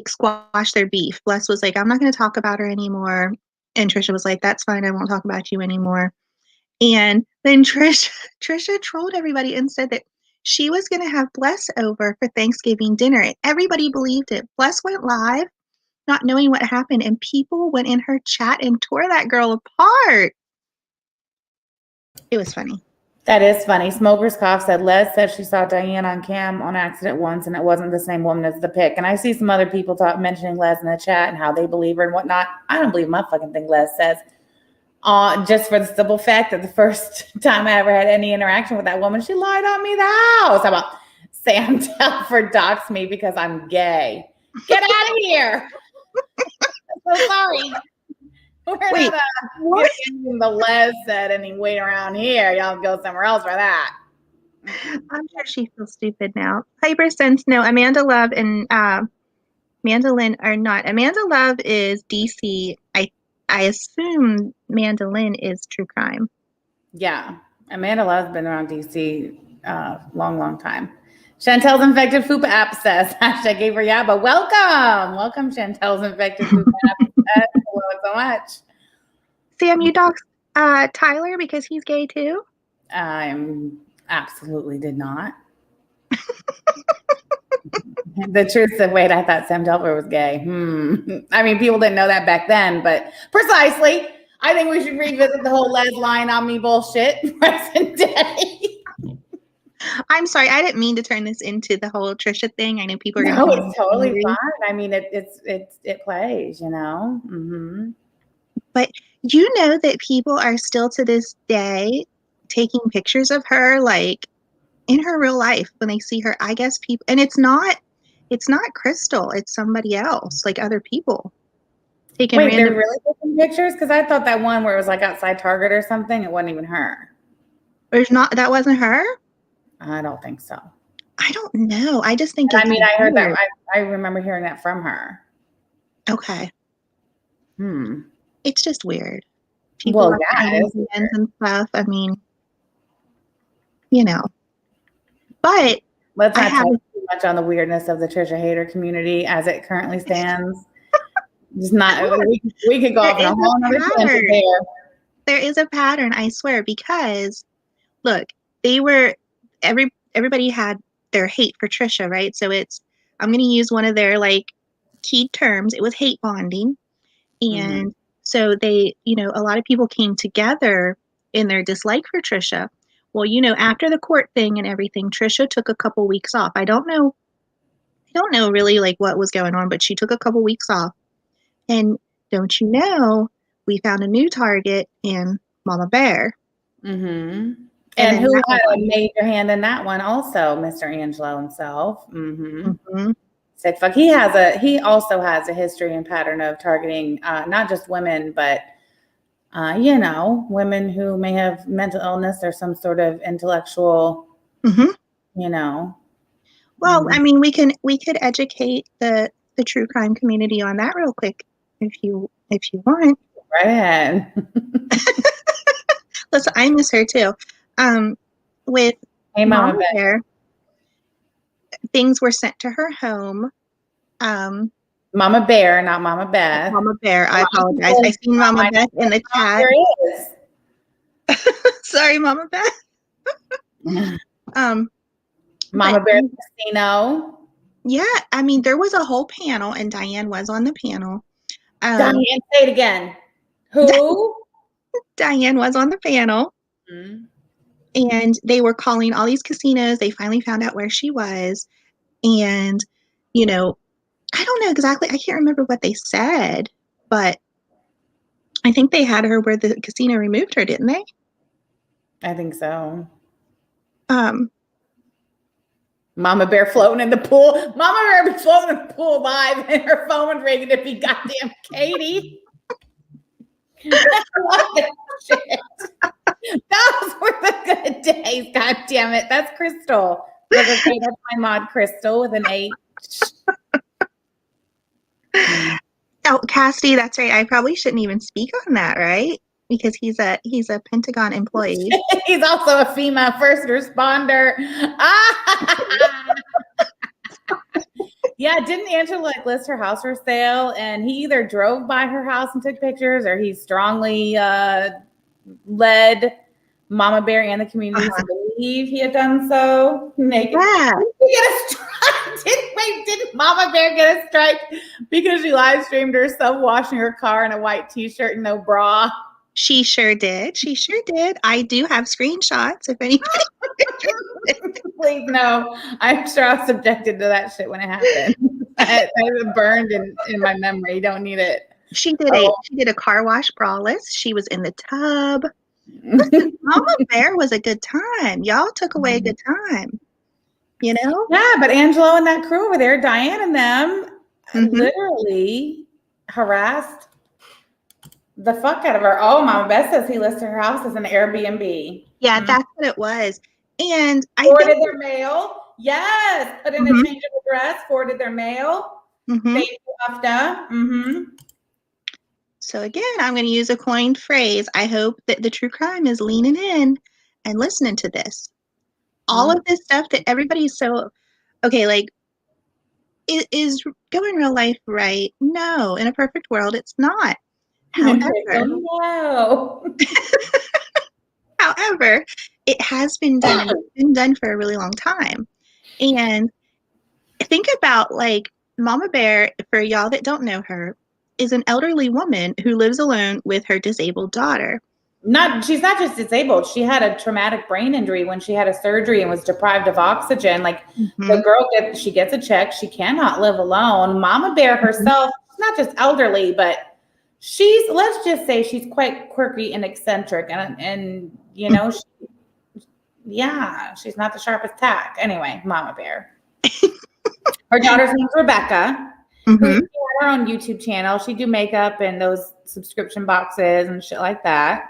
squashed their beef? Bless was like, I'm not going to talk about her anymore. And Trisha was like, that's fine. I won't talk about you anymore. And then Trisha trolled everybody and said that she was going to have Bless over for Thanksgiving dinner. And everybody believed it. Bless went live, not knowing what happened. And people went in her chat and tore that girl apart. It was funny. That is funny. Smoker's Cough said, Les said she saw Diane on cam on accident once and it wasn't the same woman as the pic. And I see some other people mentioning Les in the chat and how they believe her and whatnot. I don't believe my fucking thing Les says. Just for the simple fact that the first time I ever had any interaction with that woman, she lied on me the house. How about Sam Telford doxed me because I'm gay? Get out of here. I'm so sorry. Wait, what? The Les said anyway around here. Y'all go somewhere else for that. I'm sure she feels stupid now. Piper says no. Amanda Love and Mandolin are not. Amanda Love is DC. I assume Mandolin is true crime. Yeah, Amanda Love's been around DC long time. Chantel's infected Fupa app says hashtag gave her yabba. Welcome Chantel's infected Fupa app says. Hello so much. Sam, you doxed Tyler, because he's gay too. Absolutely did not. The truth of, wait, I thought Sam Telfer was gay. I mean, people didn't know that back then, but precisely, I think we should revisit the whole Les line on me bullshit present day. I'm sorry, I didn't mean to turn this into the whole Trisha thing. I know people are No, going to it's totally fine. I mean, it plays, you know. Mm-hmm. But you know that people are still to this day taking pictures of her, like in her real life when they see her. I guess people, and it's not Crystal, it's somebody else, like other people taking Wait, they're random. really taking pictures? Because I thought that one where it was like outside Target or something, it wasn't even her. There's not, that wasn't her. I don't think so. I don't know. I just think And it's I mean, I heard weird. that. I remember hearing that from her. Okay. It's just weird. People Well, are yeah, it is hands and stuff. I mean, you know. But let's I not have touch too much on the weirdness of the Trisha hater community as it currently stands. Just not. We could go off on a whole other tangent there. There is a pattern, I swear, because look, they were everybody had their hate for Trisha, right? So I'm going to use one of their like key terms. It was hate bonding, and so they, a lot of people came together in their dislike for Trisha. Well, after the court thing and everything, Trisha took a couple weeks off. I don't know really like what was going on, but she took a couple weeks off. And don't you know, we found a new target in Mama Bear. And who had a major hand in that one also, Mr. Angelo himself. Sick fuck. He also has a history and pattern of targeting not just women, but women who may have mental illness or some sort of intellectual, Well, I mean, we could educate the true crime community on that real quick if you want. Right ahead. Listen, I miss her too. With Mama Bear, things were sent to her home. Mama Bear, not Mama Beth. Mama Bear, I apologize. I seen Mama Beth in the chat. Sorry, Mama Beth. Mama Bear Casino. Yeah, I mean, there was a whole panel, and Diane was on the panel. Diane, say it again. Who? Diane was on the panel. And they were calling all these casinos. They finally found out where she was. And, I don't know exactly. I can't remember what they said, but I think they had her where the casino removed her, didn't they? I think so. Mama Bear floating in the pool. Mama Bear be floating in the pool live, and her phone was ringing to be goddamn Katie. What shit? Those were the good days. God damn it. That's Crystal. That's my mod Crystal with an H. Oh, Cassidy, that's right. I probably shouldn't even speak on that, right? Because he's a Pentagon employee. He's also a FEMA first responder. Yeah, didn't Angela list her house for sale? And he either drove by her house and took pictures, or he strongly led Mama Bear and the community to believe he had done so. Naked. Yeah. Didn't Mama Bear get a strike because she live streamed herself washing her car in a white t-shirt and no bra? She sure did. I do have screenshots if anybody. Please, no. I'm sure I was subjected to that shit when it happened. It was burned in my memory. You don't need it. She did a car wash braless. She was in the tub. Mama Bear was a good time. Y'all took away a good time. Yeah, but Angelo and that crew over there, Diane and them, literally harassed the fuck out of her. Oh, Mama Beth says he listed her house as an Airbnb. Yeah, that's what it was. And I forwarded their mail. Yes, put in a change of address. Forwarded their mail. Thank you, Afda. So again, I'm going to use a coined phrase. I hope that the true crime is leaning in and listening to this. All of this stuff that everybody's so okay, like, is going real life right? No, in a perfect world, it's not. However, No. however, it has been done, and it's been done for a really long time. And think about, like, Mama Bear, for y'all that don't know her, is an elderly woman who lives alone with her disabled daughter. She's not just disabled. She had a traumatic brain injury when she had a surgery and was deprived of oxygen. Like the girl she gets a check. She cannot live alone. Mama Bear herself, she's not just elderly, but let's just say she's quite quirky and eccentric. And you know, she's not the sharpest tack. Anyway, Mama Bear. Her daughter's name's Rebecca. Who had her own YouTube channel. She do makeup and those subscription boxes and shit like that.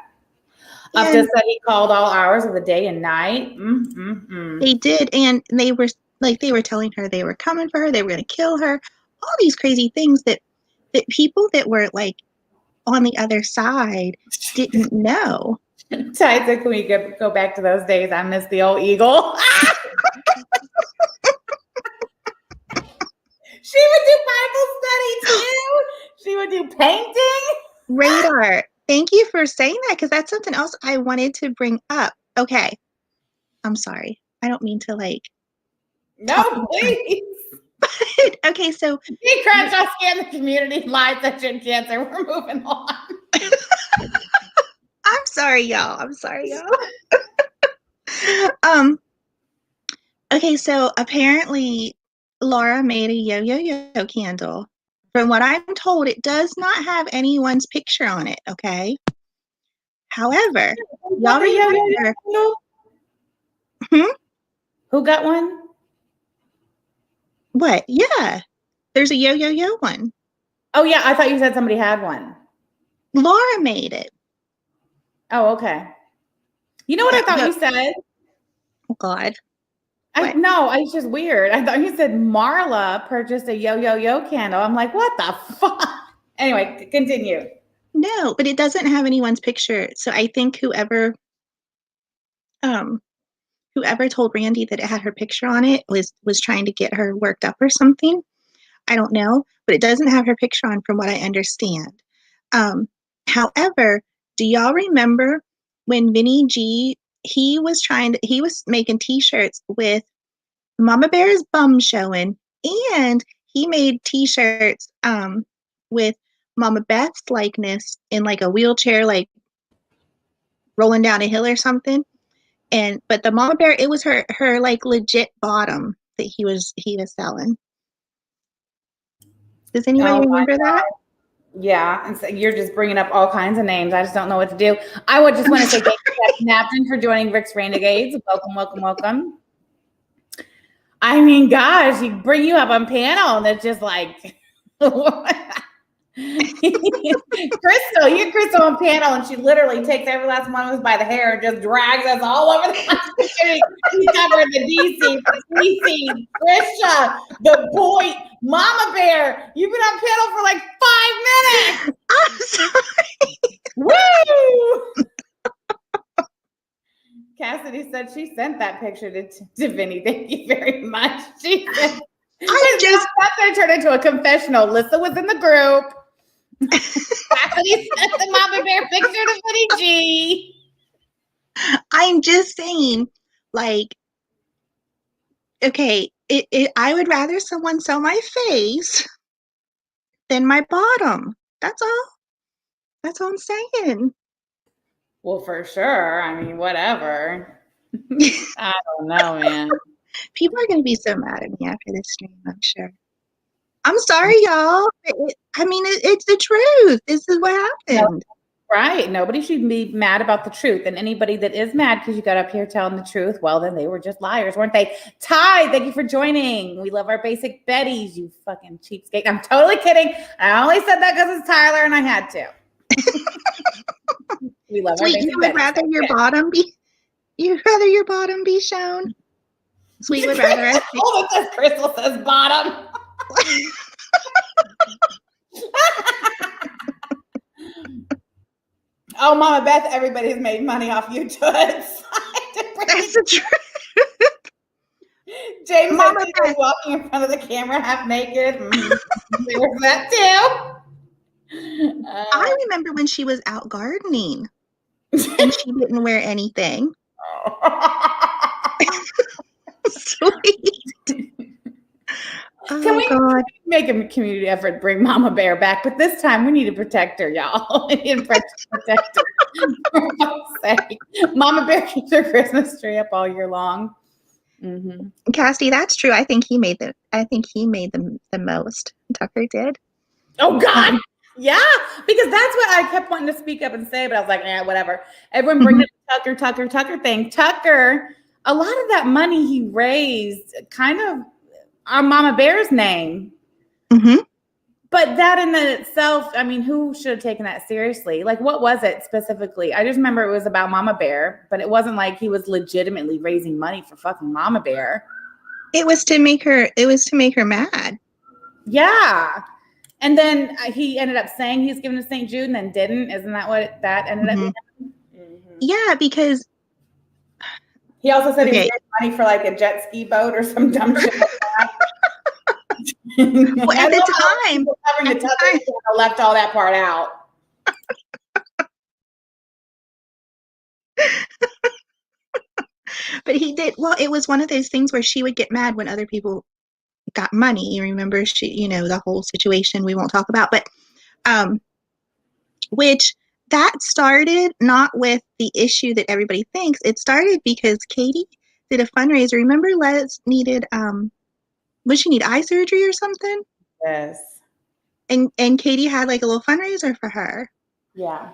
Up to said he called all hours of the day and night. They did, and they were telling her they were coming for her, they were going to kill her, all these crazy things that people that were like on the other side didn't know. Ty said, can we go back to those days? I miss the old eagle. She would do Bible study too. She would do painting. Radar. Thank you for saying that, because that's something else I wanted to bring up. Okay. I'm sorry. I don't mean to like. No, please. But, okay, so. Crenshaw scanned the community, lied, section, cancer. We're moving on. I'm sorry, y'all. Okay, so apparently Laura made a yo-yo-yo candle. From what I'm told, it does not have anyone's picture on it, okay? However, y'all remember... Who got one? What? Yeah. There's a yo-yo-yo one. Oh, yeah. I thought you said somebody had one. Laura made it. Oh, okay. You know what I thought you said? Oh, God. No, it's just weird. I thought you said Marla purchased a yo-yo-yo candle. I'm like, what the fuck? Anyway, continue. No, but it doesn't have anyone's picture. So I think whoever told Randy that it had her picture on it was trying to get her worked up or something. I don't know, but it doesn't have her picture on from what I understand. However, do y'all remember when Vinny G, he was making t-shirts with Mama Bear's bum showing, and he made t-shirts with Mama Beth's likeness in like a wheelchair, like rolling down a hill or something. But the Mama Bear, it was her like legit bottom that he was selling. Does anybody remember that? Yeah, and so you're just bringing up all kinds of names. I just don't know what to do. I would just want to say thank you, Captain Napton, for joining Rick's Renegades. Welcome. I mean, gosh, he bring you up on panel, and it's just like Crystal. You Crystal on panel, and she literally takes every last one of us by the hair and just drags us all over the country. We covered the DC, Crenshaw, the Point, Mama Bear. You've been on panel for like 5 minutes. I'm sorry. Woo! Cassidy said she sent that picture to Vinny. Thank you very much. She said, that's going to turn into a confessional. Lissa was in the group. Cassidy sent the Mama Bear picture to Vinny G. I'm just saying, like, okay, I would rather someone sell my face than my bottom. That's all. That's all I'm saying. Well, for sure. I mean, whatever. I don't know, man. People are going to be so mad at me after this stream, I'm sure. I'm sorry, y'all. It's the truth. This is what happened. No, right. Nobody should be mad about the truth. And anybody that is mad because you got up here telling the truth, well, then they were just liars, weren't they? Ty, thank you for joining. We love our basic Bettys, you fucking cheapskate. I'm totally kidding. I only said that because it's Tyler and I had to. We love Sweet, you would rather your bottom be shown? Sweet would rather it says Crystal says bottom. Oh, Mama Beth, everybody's made money off you, Toots. That's the truth. James said walking in front of the camera half naked. There was that too. I remember when she was out gardening and she didn't wear anything. Sweet. Can Oh, we God. make a community effort to bring Mama Bear back? But this time we need to protect her, y'all. We need to protect her. For fuck's sake. Mama Bear keeps her Christmas tree up all year long. Mm-hmm. Cassie, that's true. I think he made the most. Tucker did. Oh God. Yeah, because that's what I kept wanting to speak up and say, but I was like, whatever. Everyone bring the Tucker thing. Tucker, a lot of that money he raised kind of on Mama Bear's name. Mm-hmm. But that in itself, I mean, who should have taken that seriously? Like, what was it specifically? I just remember it was about Mama Bear, but it wasn't like he was legitimately raising money for fucking Mama Bear. It was to make her mad. Yeah. And then he ended up saying he's giving to St. Jude and then didn't. Isn't that what that ended up being? Mm-hmm. Yeah, because he also said he was getting money for like a jet ski boat or some dumb shit like that. Well, at the time, left all that part out. But he did. Well, it was one of those things where she would get mad when other people got money. You remember, the whole situation we won't talk about, but which that started not with the issue that everybody thinks. It started because Katie did a fundraiser. Remember, Les needed would she need eye surgery or something? Yes. And Katie had like a little fundraiser for her. Yeah.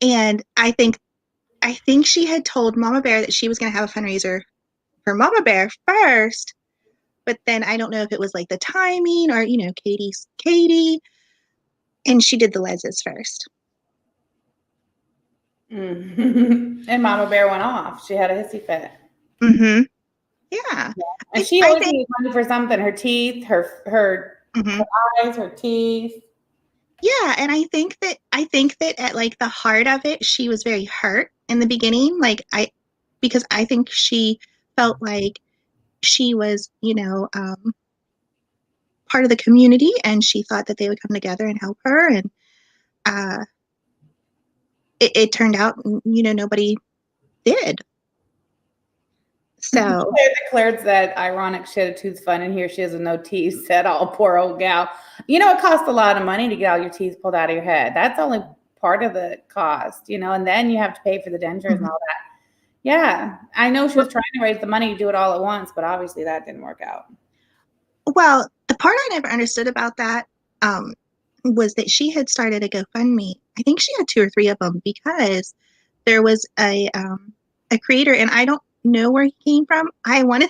And I think she had told Mama Bear that she was going to have a fundraiser for Mama Bear first, but then I don't know if it was like the timing or Katie's Katie, and she did the Les's first. Mm-hmm. And Mama Bear went off. She had a hissy fit. Mm-hmm. Yeah. And she always needed money for something. Her teeth, her eyes, her teeth. Yeah, and I think that at like the heart of it, she was very hurt in the beginning. Because I think she felt like she was, part of the community, and she thought that they would come together and help her. And it turned out, nobody did. So they declared that ironic shit of tooth fun, and here she is with no teeth. Said, "Oh, poor old gal." It costs a lot of money to get all your teeth pulled out of your head. That's only part of the cost, and then you have to pay for the dentures and all that. Yeah, I know she was trying to raise the money to do it all at once, but obviously that didn't work out. Well, the part I never understood about that was that she had started a GoFundMe. I think she had 2 or 3 of them because there was a creator, and I don't know where he came from. I want to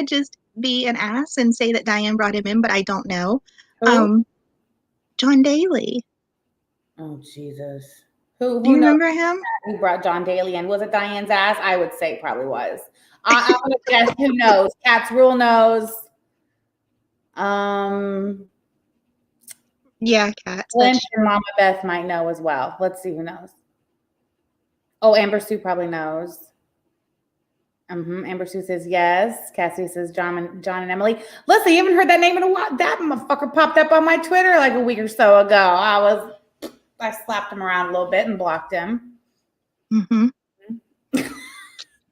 just be an ass and say that Diane brought him in, but I don't know. John Daly. Oh, Jesus. Who Do you remember him? Who brought John Daly in? Was it Diane's ass? I would say it probably was. I'm going to guess. Who knows? Cat's Rule knows. Yeah, Cat. Lynch and Mama Beth might know as well. Let's see who knows. Oh, Amber Sue probably knows. Amber Sue says yes. Cassie says John and Emily. Listen, you haven't heard that name in a while. That motherfucker popped up on my Twitter like a week or so ago. I slapped him around a little bit and blocked him. Mm-hmm.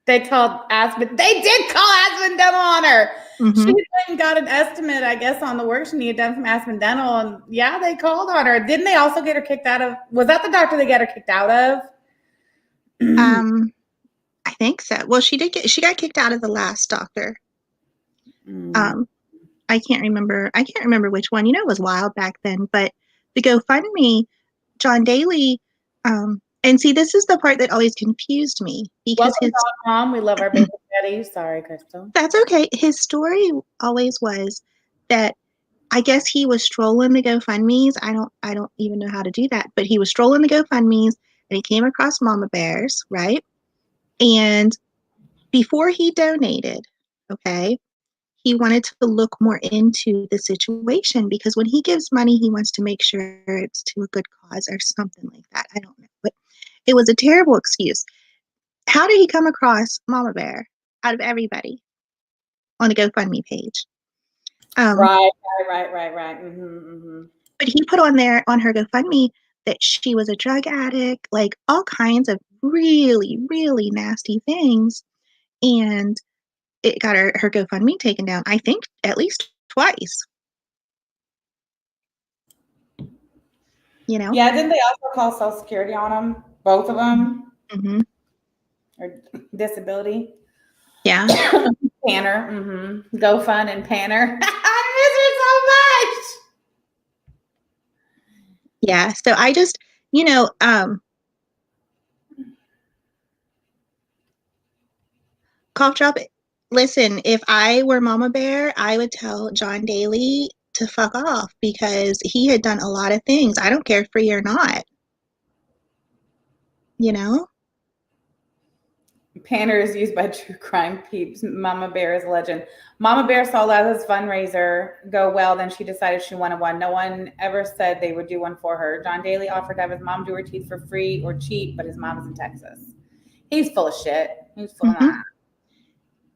They did call Aspen Dental on her. Mm-hmm. She went and got an estimate, I guess, on the work she had done from Aspen Dental. And yeah, they called on her. Didn't they also get her kicked out of? Was that the doctor they got her kicked out of? I think so. Well, she got kicked out of the last doctor. I can't remember which one. It was wild back then, but the GoFundMe, John Daly, and see, this is the part that always confused me because Mom, we love our baby daddy. Sorry, Crystal. That's okay. His story always was that I guess he was strolling the GoFundMes. I don't even know how to do that, but he was strolling the GoFundMes and he came across Mama Bears, right? And before he donated, okay, he wanted to look more into the situation because when he gives money, he wants to make sure it's to a good cause or something like that. I don't know, but it was a terrible excuse. How did he come across Mama Bear out of everybody on the GoFundMe page? Right. Mm-hmm. But he put on there on her GoFundMe that she was a drug addict, like all kinds of really, really nasty things. And it got her GoFundMe taken down, I think at least twice. You know? Yeah, didn't they also call Social Security on them? Both of them? Mm-hmm. Or disability? Yeah. Panner. Mm-hmm. GoFund and Panner. I miss her so much. Yeah. So I just, you know, cough drop. Listen, if I were Mama Bear, I would tell John Daly to fuck off because he had done a lot of things. I don't care free or not. You know? Panner is used by true crime peeps. Mama Bear is a legend. Mama Bear saw Liza's fundraiser go well, then she decided she wanted one. No one ever said they would do one for her. John Daly offered to have his mom do her teeth for free or cheap, but his mom is in Texas. He's full of shit. He's full of that.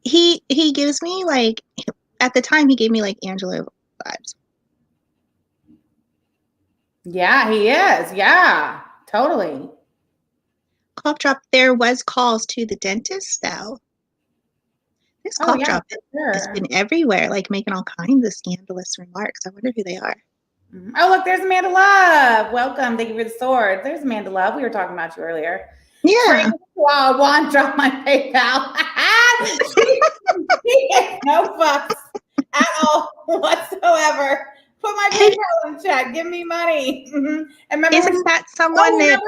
He gives me like, at the time he gave me like Angelo vibes. Yeah, he is. Yeah, totally. Cough drop. There was calls to the dentist though. This cough drop has been everywhere, like making all kinds of scandalous remarks. I wonder who they are. Oh, look, there's Amanda Love. Welcome. Thank you for the sword. There's Amanda Love. We were talking about you earlier. Yeah. Wow, Juan dropped my PayPal. She has no fucks at all whatsoever. Put my PayPal in chat. Give me money. Mm-hmm. And remember, isn't that someone that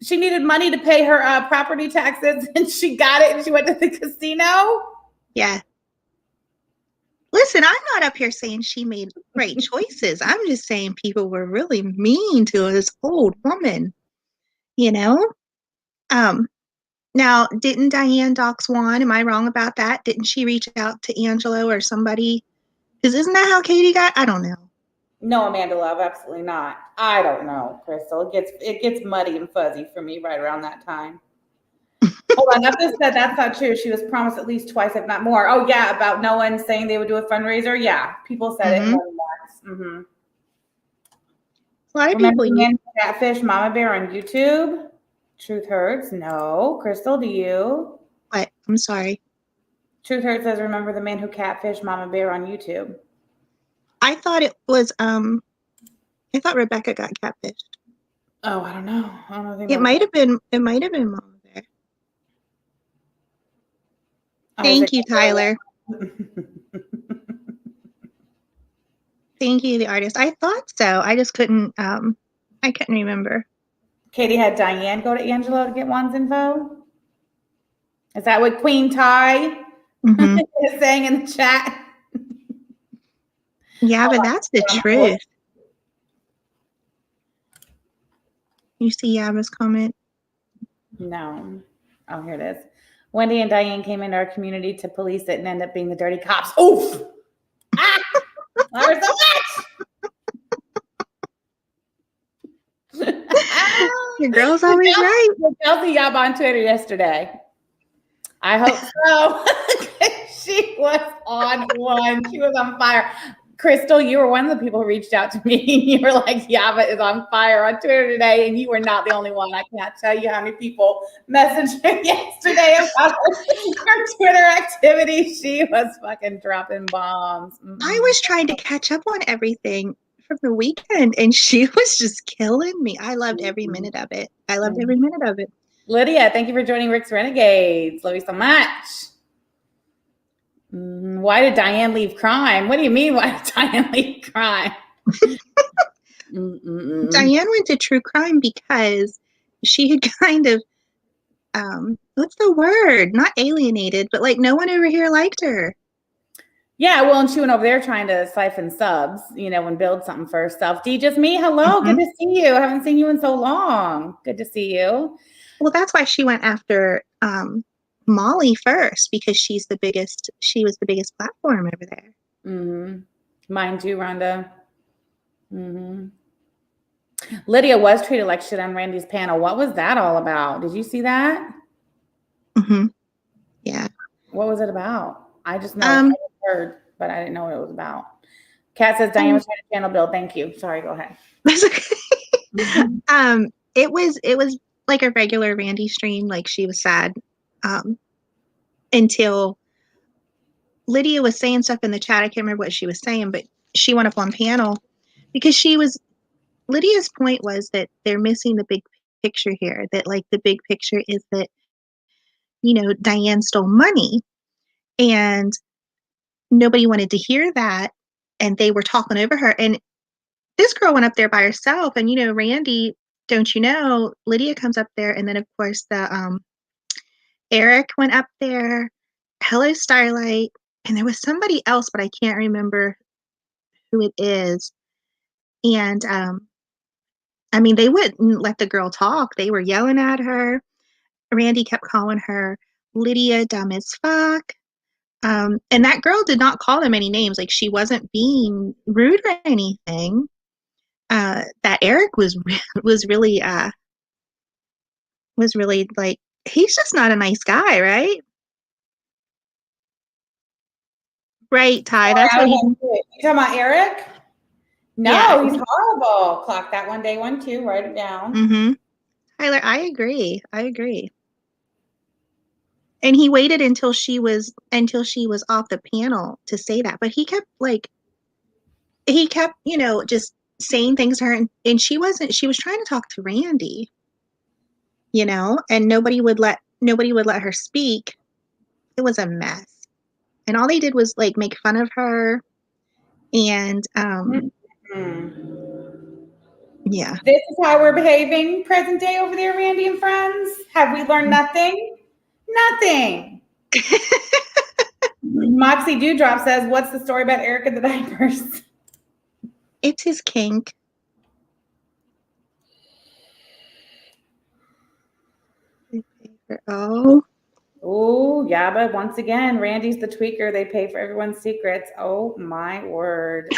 she needed money to pay her property taxes, and she got it, and she went to the casino? Yeah. Listen, I'm not up here saying she made great choices. I'm just saying people were really mean to this old woman. You know? Now, didn't Diane dox Juan? Am I wrong about that? Didn't she reach out to Angelo or somebody? Because isn't that how Katie got? I don't know. No, Amanda Love, absolutely not. I don't know, Crystal. It gets muddy and fuzzy for me right around that time. Hold on, Nothing said that's not true. She was promised at least twice, if not more. Oh yeah, about no one saying they would do a fundraiser. Yeah, people said it more than once. Mm-hmm. A lot of people catfish Mama Bear on YouTube. Truth Hurts. No, Crystal, do you? What? I'm sorry. Truth Hurts says, remember the man who catfished Mama Bear on YouTube. I thought it was I thought Rebecca got catfished. Oh, I don't know. I don't think it might have been Mama Bear. Thank you, Tyler. Thank you, the artist. I thought so. I just couldn't I couldn't remember. Katie had Diane go to Angelo to get Juan's info. Is that what Queen Ty is saying in the chat? Yeah, but that's the truth. You see Yaba's comment? No. Oh, here it is. Wendy and Diane came into our community to police it and ended up being the dirty cops. Oof! Ah! Love her so much! Your girl's always right. Chelsea Yaba on Twitter yesterday. I hope so. She was on one. She was on fire. Crystal, you were one of the people who reached out to me. You were like, Yaba is on fire on Twitter today, and you were not the only one. I can't tell you how many people messaged her yesterday about her Twitter activity. She was fucking dropping bombs. Mm-hmm. I was trying to catch up on everything from the weekend, and she was just killing me. I loved every minute of it. Every minute of it. Lydia, thank you for joining Rick's Renegades. Love you so much. Why did Diane leave crime? What do you mean, why did Diane leave crime? Diane went to true crime because she had kind of, what's the word? Not alienated, but like no one over here liked her. Yeah, well, and she went over there trying to siphon subs, and build something for herself. D, just me. Hello, good to see you. I haven't seen you in so long. Good to see you. Well, that's why she went after Molly first, because she was the biggest platform over there. Mm-hmm. Mine too, Rhonda. Lydia was treated like shit on Randy's panel. What was that all about? Did you see that? Yeah. What was it about? I just know I heard, but I didn't know what it was about. Kat says Diane was trying to channel Bill. Thank you. Sorry, go ahead. That's okay. It was like a regular Randy stream. Like, she was sad until Lydia was saying stuff in the chat. I can't remember what she was saying, but she went up on panel because Lydia's point was that they're missing the big picture here. That, like, the big picture is that, Diane stole money, and nobody wanted to hear that, and they were talking over her. And this girl went up there by herself, and Randy, don't you know, Lydia comes up there, and then of course the Eric went up there, Hello Starlight, and there was somebody else, but I can't remember who it is. And I mean, they wouldn't let the girl talk. They were yelling at her. Randy kept calling her Lydia dumb as fuck. And that girl did not call them any names. Like, she wasn't being rude or anything. That Eric was really like, he's just not a nice guy, right? Right, Ty. That's what he. You talking about Eric? No, Yeah. he's horrible. Clock that one day, 1, 2. Write it down. Mm-hmm. Tyler, I agree. And he waited until she was off the panel to say that, but he kept just saying things to her, and she was trying to talk to Randy, and nobody would let her speak. It was a mess. And all they did was like make fun of her. And yeah. This is how we're behaving present day over there, Randy and friends. Have we learned nothing? Nothing. Moxie Dewdrop says, what's the story about Eric and the diapers? It's his kink. Oh, yeah, but once again, Randy's the tweaker. They pay for everyone's secrets. Oh, my word.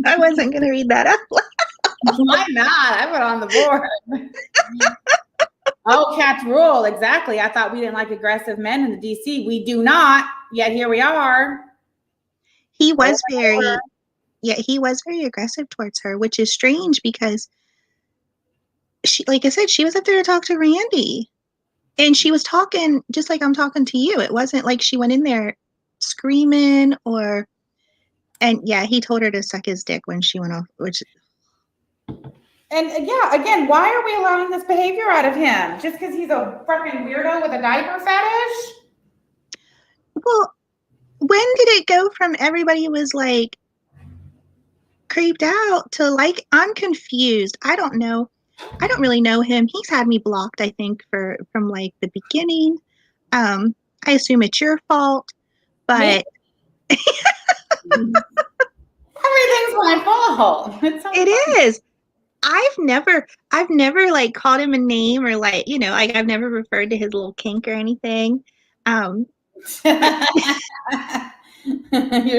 I wasn't going to read that out loud. Why not? I put it on the board. Oh, cat's rule. Exactly. I thought we didn't like aggressive men in the DC. We do not. Yet here we are. He was he was very aggressive towards her, which is strange because she, like I said, she was up there to talk to Randy. And she was talking just like I'm talking to you. It wasn't like she went in there screaming and yeah, he told her to suck his dick when she went off, which. And yeah, again, why are we allowing this behavior out of him? Just because he's a fucking weirdo with a diaper fetish? Well, when did it go from everybody was like creeped out to like, I'm confused. I don't know. I don't really know him. He's had me blocked, I think, from like the beginning. I assume it's your fault, but everything's my fault. It is. I've never like called him a name or like, like I've never referred to his little kink or anything. You're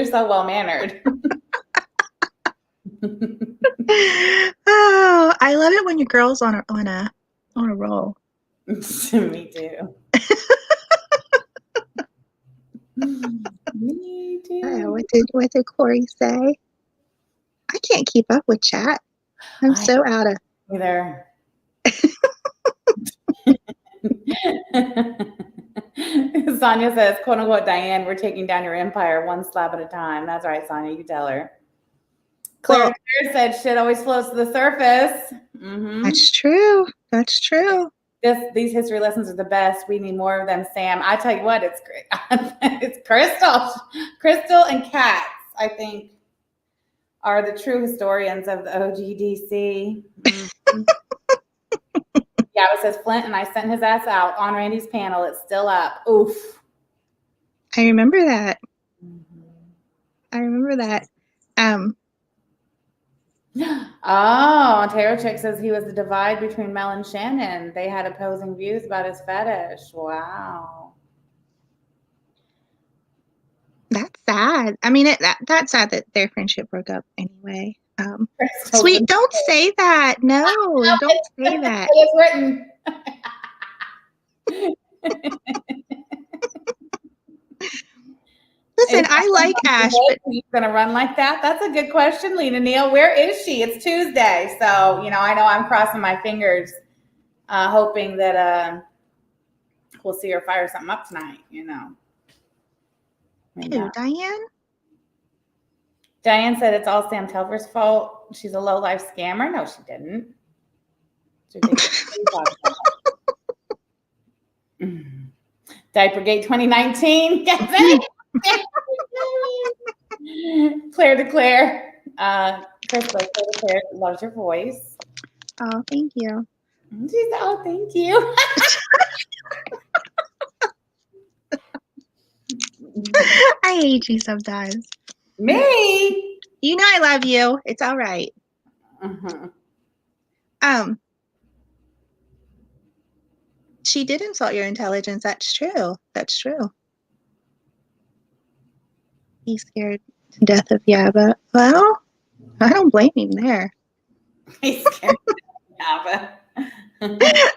so well mannered. Oh, I love it when your girl's on a roll. Me too. Me too. Oh, what did Corey say? I can't keep up with chat. I'm so out of either. Sonia says, quote unquote, Diane, we're taking down your empire one slab at a time. That's right, Sonia. You tell her. Claire said shit always floats to the surface. Mm-hmm. That's true. That's true. These history lessons are the best. We need more of them, Sam. I tell you what, it's great. It's Crystal and Cats, I think, are the true historians of the OGDC. Mm-hmm. Yeah, it says Flint, and I sent his ass out on Randy's panel. It's still up. Oof. I remember that. Mm-hmm. I remember that. Oh, Tarot Chick says he was the divide between Mel and Shannon. They had opposing views about his fetish. Wow. That's sad. I mean, that's sad that their friendship broke up anyway. Sweet, don't say that. No, don't say that. It's written. Listen, I like Ash, but He's going to run like that? That's a good question, Lena Neal. Where is she? It's Tuesday. So, I know I'm crossing my fingers, hoping that we'll see her fire something up tonight, who, Diane? Diane said it's all Sam Telfer's fault. She's a low-life scammer. No, she didn't. It's ridiculous. Diapergate 2019. Claire declare. Crystal, Claire declare loves your voice. Oh, thank you. She said, oh, thank you. I hate you sometimes. Me? You know I love you. It's all right. She did insult your intelligence. That's true. That's true. He's scared to death of Yaba. Well, I don't blame him there. He's scared of Yaba.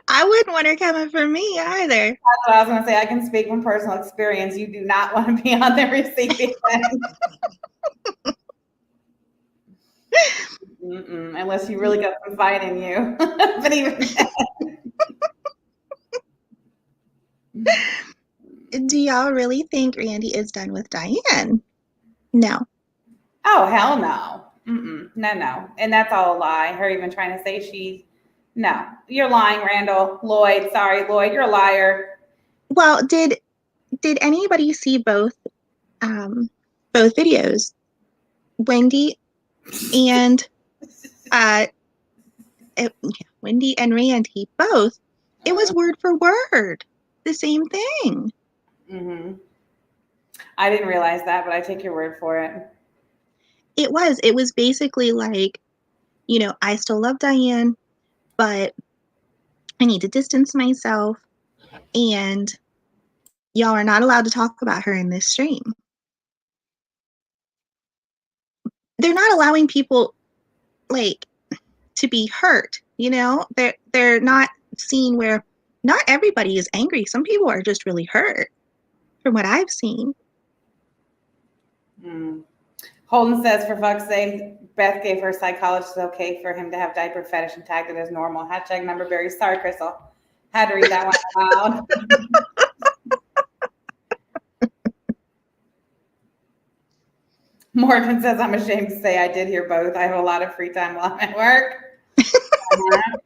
I wouldn't want her coming for me either. That's what I was going to say. I can speak from personal experience. You do not want to be on the receiving end. Unless you really got some fight in you. But even then. Do y'all really think Randy is done with Diane? No. Oh, hell no. No. And that's all a lie. Her even trying to say no. You're lying, Randall. Lloyd, sorry, Lloyd, you're a liar. Well, did anybody see both videos? Wendy and Wendy and Randy both. It was word for word the same thing. I didn't realize that, but I take your word for it. It was basically like, I still love Diane, but I need to distance myself, and y'all are not allowed to talk about her in this stream. They're not allowing people to be hurt, they're not seeing where not everybody is angry. Some people are just really hurt from what I've seen. Holden says, for fuck's sake, Beth gave her psychologist okay for him to have diaper fetish and tagged it as normal. Hashtag number berry. Sorry, Crystal. Had to read that one out loud. Morgan says, I'm ashamed to say I did hear both. I have a lot of free time while I'm at work.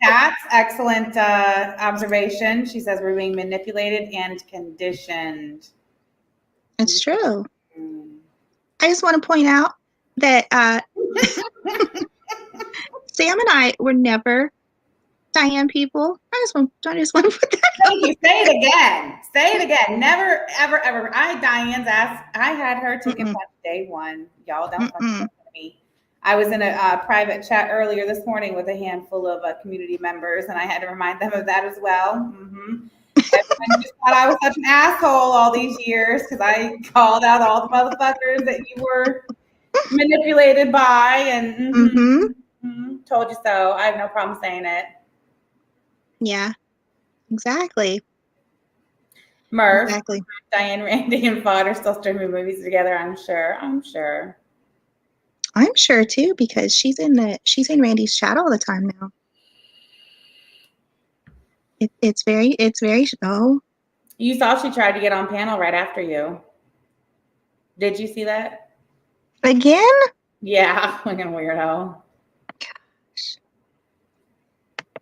Kat's excellent observation. She says we're being manipulated and conditioned. It's true. I just want to point out that Sam and I were never Diane people. I just want to put that out. Thank you. Say it again. Say it again. Never, ever, ever. Diane's ass. I had her taken by day one. Y'all don't fucking with me. I was in a private chat earlier this morning with a handful of community members, and I had to remind them of that as well. Everyone just thought I was such an asshole all these years because I called out all the motherfuckers that you were manipulated by, and told you so. I have no problem saying it. Yeah, exactly. Murph, exactly. Diane, Randy, and Fod are still streaming movies together. I'm sure. I'm sure too, because she's in Randy's chat all the time now. It's very. Oh, you saw she tried to get on panel right after you. Did you see that? Again? Yeah, fucking weirdo. Gosh.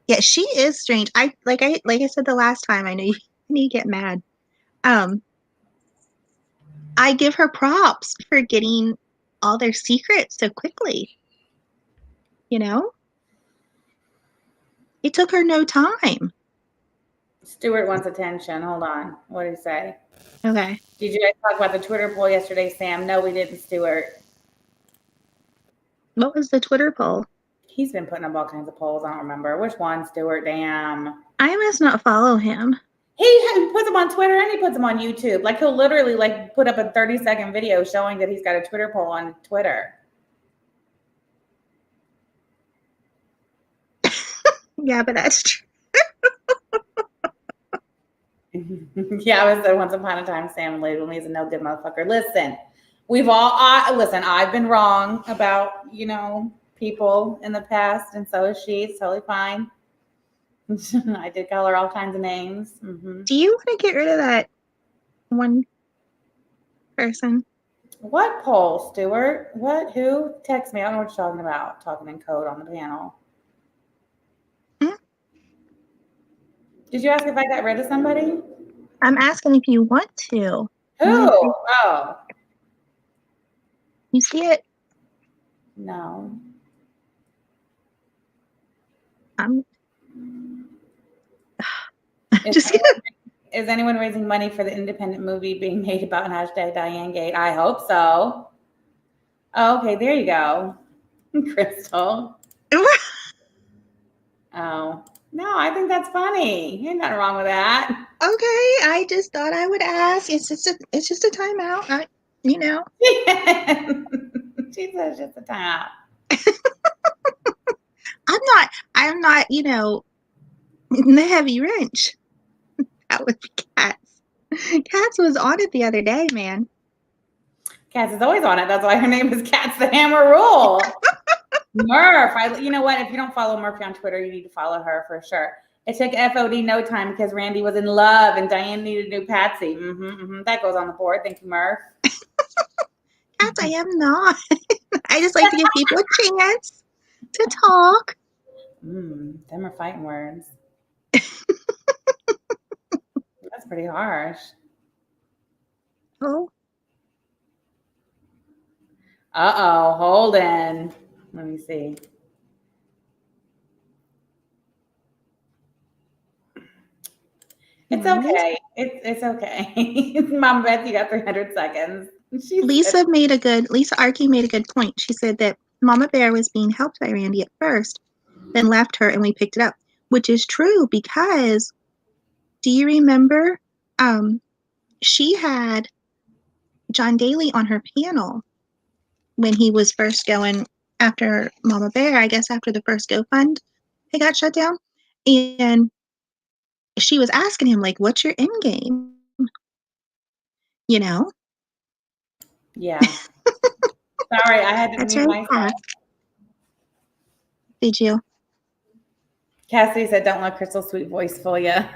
Yeah, she is strange. I said the last time. I know you get mad. I give her props for getting all their secrets so quickly. It took her no time. Stuart wants attention. Hold on. What did he say? Okay. Did you guys talk about the Twitter poll yesterday, Sam? No, we didn't, Stuart. What was the Twitter poll? He's been putting up all kinds of polls. I don't remember. Which one, Stuart? Damn. I must not follow him. He puts them on Twitter and he puts them on YouTube. Like, he'll literally put up a 30-second video showing that he's got a Twitter poll on Twitter. Yeah, but that's true. Yeah, I was there once upon a time. Sam labeled me as a no good motherfucker. Listen, listen, I've been wrong about, people in the past, and so is she. It's totally fine. I did call her all kinds of names. Mm-hmm. Do you want to get rid of that one person? What poll, Stuart? What? Who? Text me. I don't know what you're talking about. Talking in code on the panel. Hmm? Did you ask if I got rid of somebody? I'm asking if you want to. Who? Oh, You see it? no. I'm Is just anyone, kidding. is anyone raising money for the independent movie being made about #Diane Gate? I hope so. Oh, okay, there you go. Crystal. Oh, no, I think that's funny. Ain't nothing wrong with that. Okay, I just thought I would ask. It's just a timeout. She says just a time. I'm not, in the heavy wrench. That would be Cats. Cats was on it the other day, man. Cats is always on it. That's why her name is Cats the Hammer Rule. Murph. You know what? If you don't follow Murphy on Twitter, you need to follow her for sure. It took FOD no time because Randy was in love and Diane needed a new Patsy. That goes on the board. Thank you, Murph. Cats, I am not. I just like to give people a chance to talk. Them are fighting words. That's pretty harsh. Oh. Uh-oh, Holden. Let me see. It's okay. It's okay. Mom Beth, you got 300 seconds. Lisa Archie made a good point. She said that Mama Bear was being helped by Randy at first, then left her and we picked it up, which is true because do you remember she had John Daly on her panel when he was first going after Mama Bear, I guess after the first GoFund it got shut down. And she was asking him, like, what's your end game? Yeah. Sorry, I had to That's mute right. myself. Did you? Cassidy said, don't let Crystal's sweet voice fool you. Cat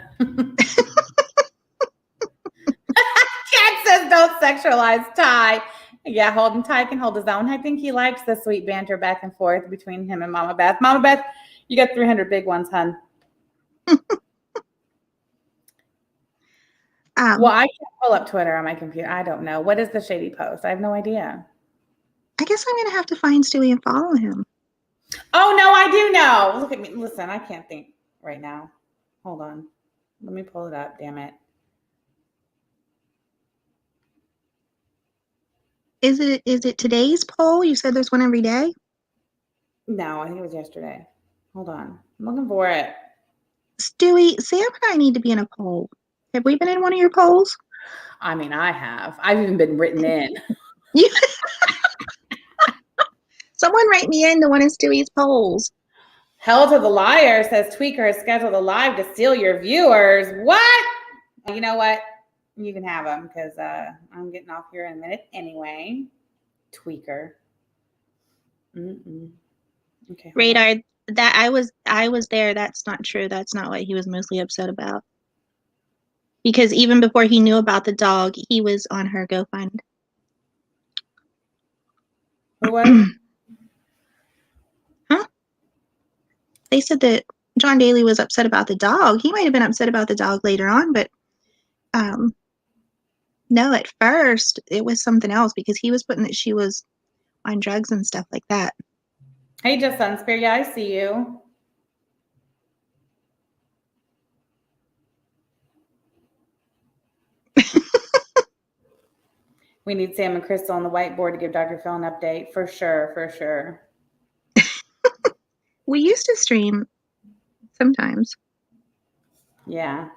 says, don't sexualize Ty. Yeah, Holden Ty can hold his own. I think he likes the sweet banter back and forth between him and Mama Beth. Mama Beth, you got 300 big ones, hun. Well, I can't pull up Twitter on my computer. I don't know. What is the shady post? I have no idea. I guess I'm going to have to find Stewie and follow him. Oh, no, I do know. Look at me. Listen, I can't think right now. Hold on. Let me pull it up. Damn it. Is it today's poll? You said there's one every day? No, I think it was yesterday. Hold on. I'm looking for it. Stewie, Sam and I need to be in a poll. Have we been in one of your polls? I mean, I have. I've even been written in. Someone write me into one of Stewie's polls. Hell to the Liar says Tweaker has scheduled a live to steal your viewers. What? You know what? You can have them because I'm getting off here in a minute anyway. Tweaker. Okay. Radar, that I was there. That's not true. That's not what he was mostly upset about. Because even before he knew about the dog, he was on her GoFund. Who was? Huh? They said that John Daly was upset about the dog. He might have been upset about the dog later on, but no, at first it was something else because he was putting that she was on drugs and stuff like that. Hey, Just Sunspear. Yeah, I see you. We need Sam and Crystal on the whiteboard to give Dr. Phil an update. For sure, for sure. We used to stream sometimes. Yeah.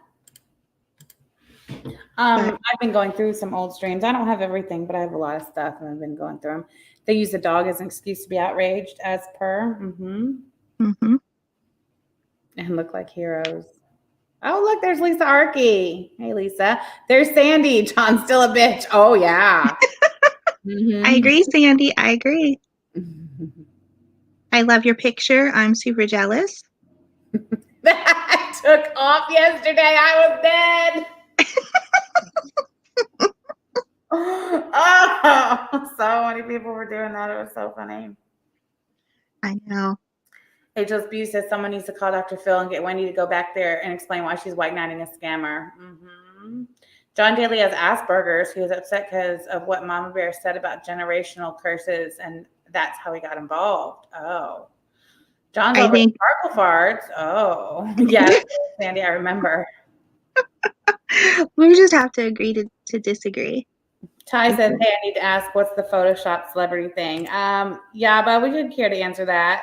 I've been going through some old streams. I don't have everything, but I have a lot of stuff, and I've been going through them. They use the dog as an excuse to be outraged, as per. And look like heroes. Oh, look, there's Lisa Archie. Hey, Lisa. There's Sandy. John's still a bitch. Oh, yeah. I agree, Sandy. I agree. I love your picture. I'm super jealous. That took off yesterday. I was dead. Oh, so many people were doing that. It was so funny. I know. HL's Beauty says someone needs to call Dr. Phil and get Wendy to go back there and explain why she's white knighting a scammer. John Daly has Asperger's. He was upset because of what Mama Bear said about generational curses, and that's how he got involved. Oh. John's over sparkle farts. Oh. Yes, Sandy, I remember. We just have to agree to disagree. Ty says, hey, I need to ask, what's the Photoshop celebrity thing? Yeah, but we could care to answer that.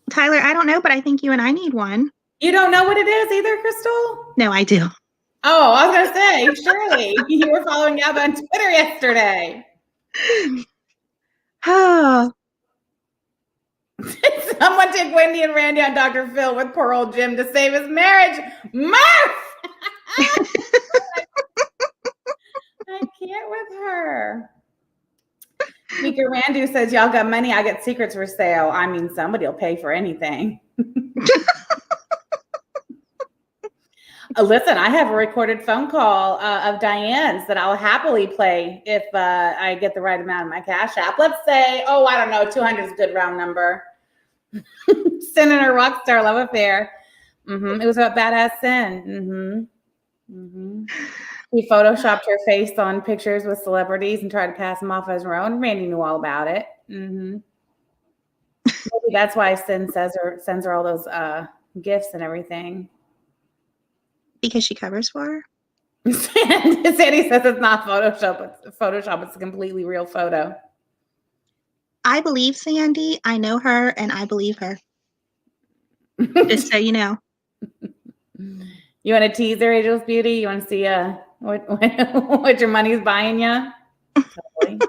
Tyler, I don't know, but I think you and I need one. You don't know what it is either, Crystal? No, I do. Oh, I was going to say, surely. You were following Yaba on Twitter yesterday. Oh. Someone take Wendy and Randy on Dr. Phil with poor old Jim to save his marriage. Murph! I can't with her. Mika Randu says, y'all got money, I get secrets for sale. I mean, somebody will pay for anything. Listen, I have a recorded phone call of Diane's that I'll happily play if I get the right amount of my Cash App. Let's say, I don't know, 200 is a good round number. Sin and her rock star love affair. It was about badass Sin. He photoshopped her face on pictures with celebrities and tried to pass them off as her own. Randy knew all about it. Maybe that's why Sin sends her all those gifts and everything. Because she covers for her? Sandy says it's not Photoshop. It's a completely real photo. I believe Sandy. I know her, and I believe her. Just so you know. You want a teaser, Angel's Beauty? You want to see what your money's buying you? Totally.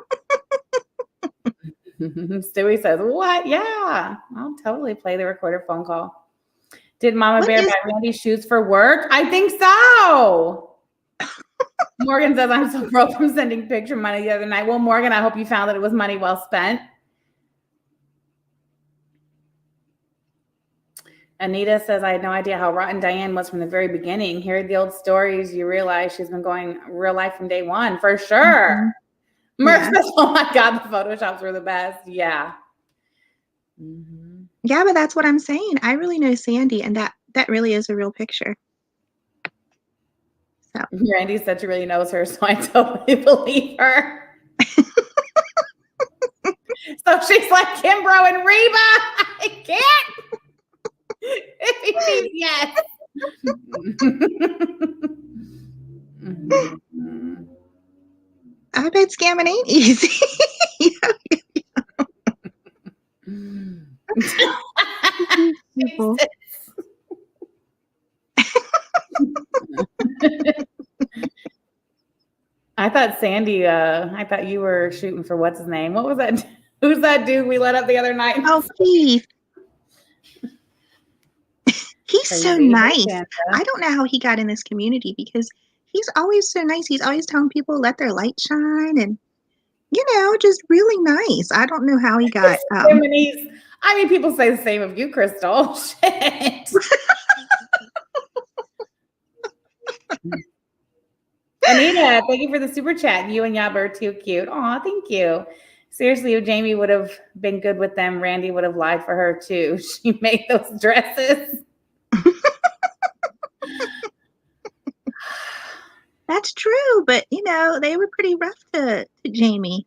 Stewie says, what? Yeah, I'll totally play the recorded phone call. Did Mama Bear buy Randy shoes for work? I think so. Morgan says, I'm so broke from sending picture money the other night. Well, Morgan, I hope you found that it was money well spent. Anita says, I had no idea how rotten Diane was from the very beginning. Hearing the old stories, you realize she's been going real life from day one, for sure. Merck says, oh my God, the Photoshops were the best. Yeah. Yeah, but that's what I'm saying. I really know Sandy, and that really is a real picture. So Randy said she really knows her, so I totally believe her. So she's like, Kimbrough and Reba, I can't. If he means yes. I bet scamming ain't easy. People. I thought Sandy, I thought you were shooting for what's his name? What was that? Who's that dude we let up the other night? Oh, Keith. He's so nice. I don't know how he got in this community because he's always so nice. He's always telling people let their light shine and, just really nice. I don't know how he got. I mean, people say the same of you, Crystal. Shit. Anita, thank you for the super chat. You and Yaba are too cute. Aw, thank you. Seriously, if Jamie would have been good with them, Randy would have lied for her too. She made those dresses. That's true, but they were pretty rough to Jamie.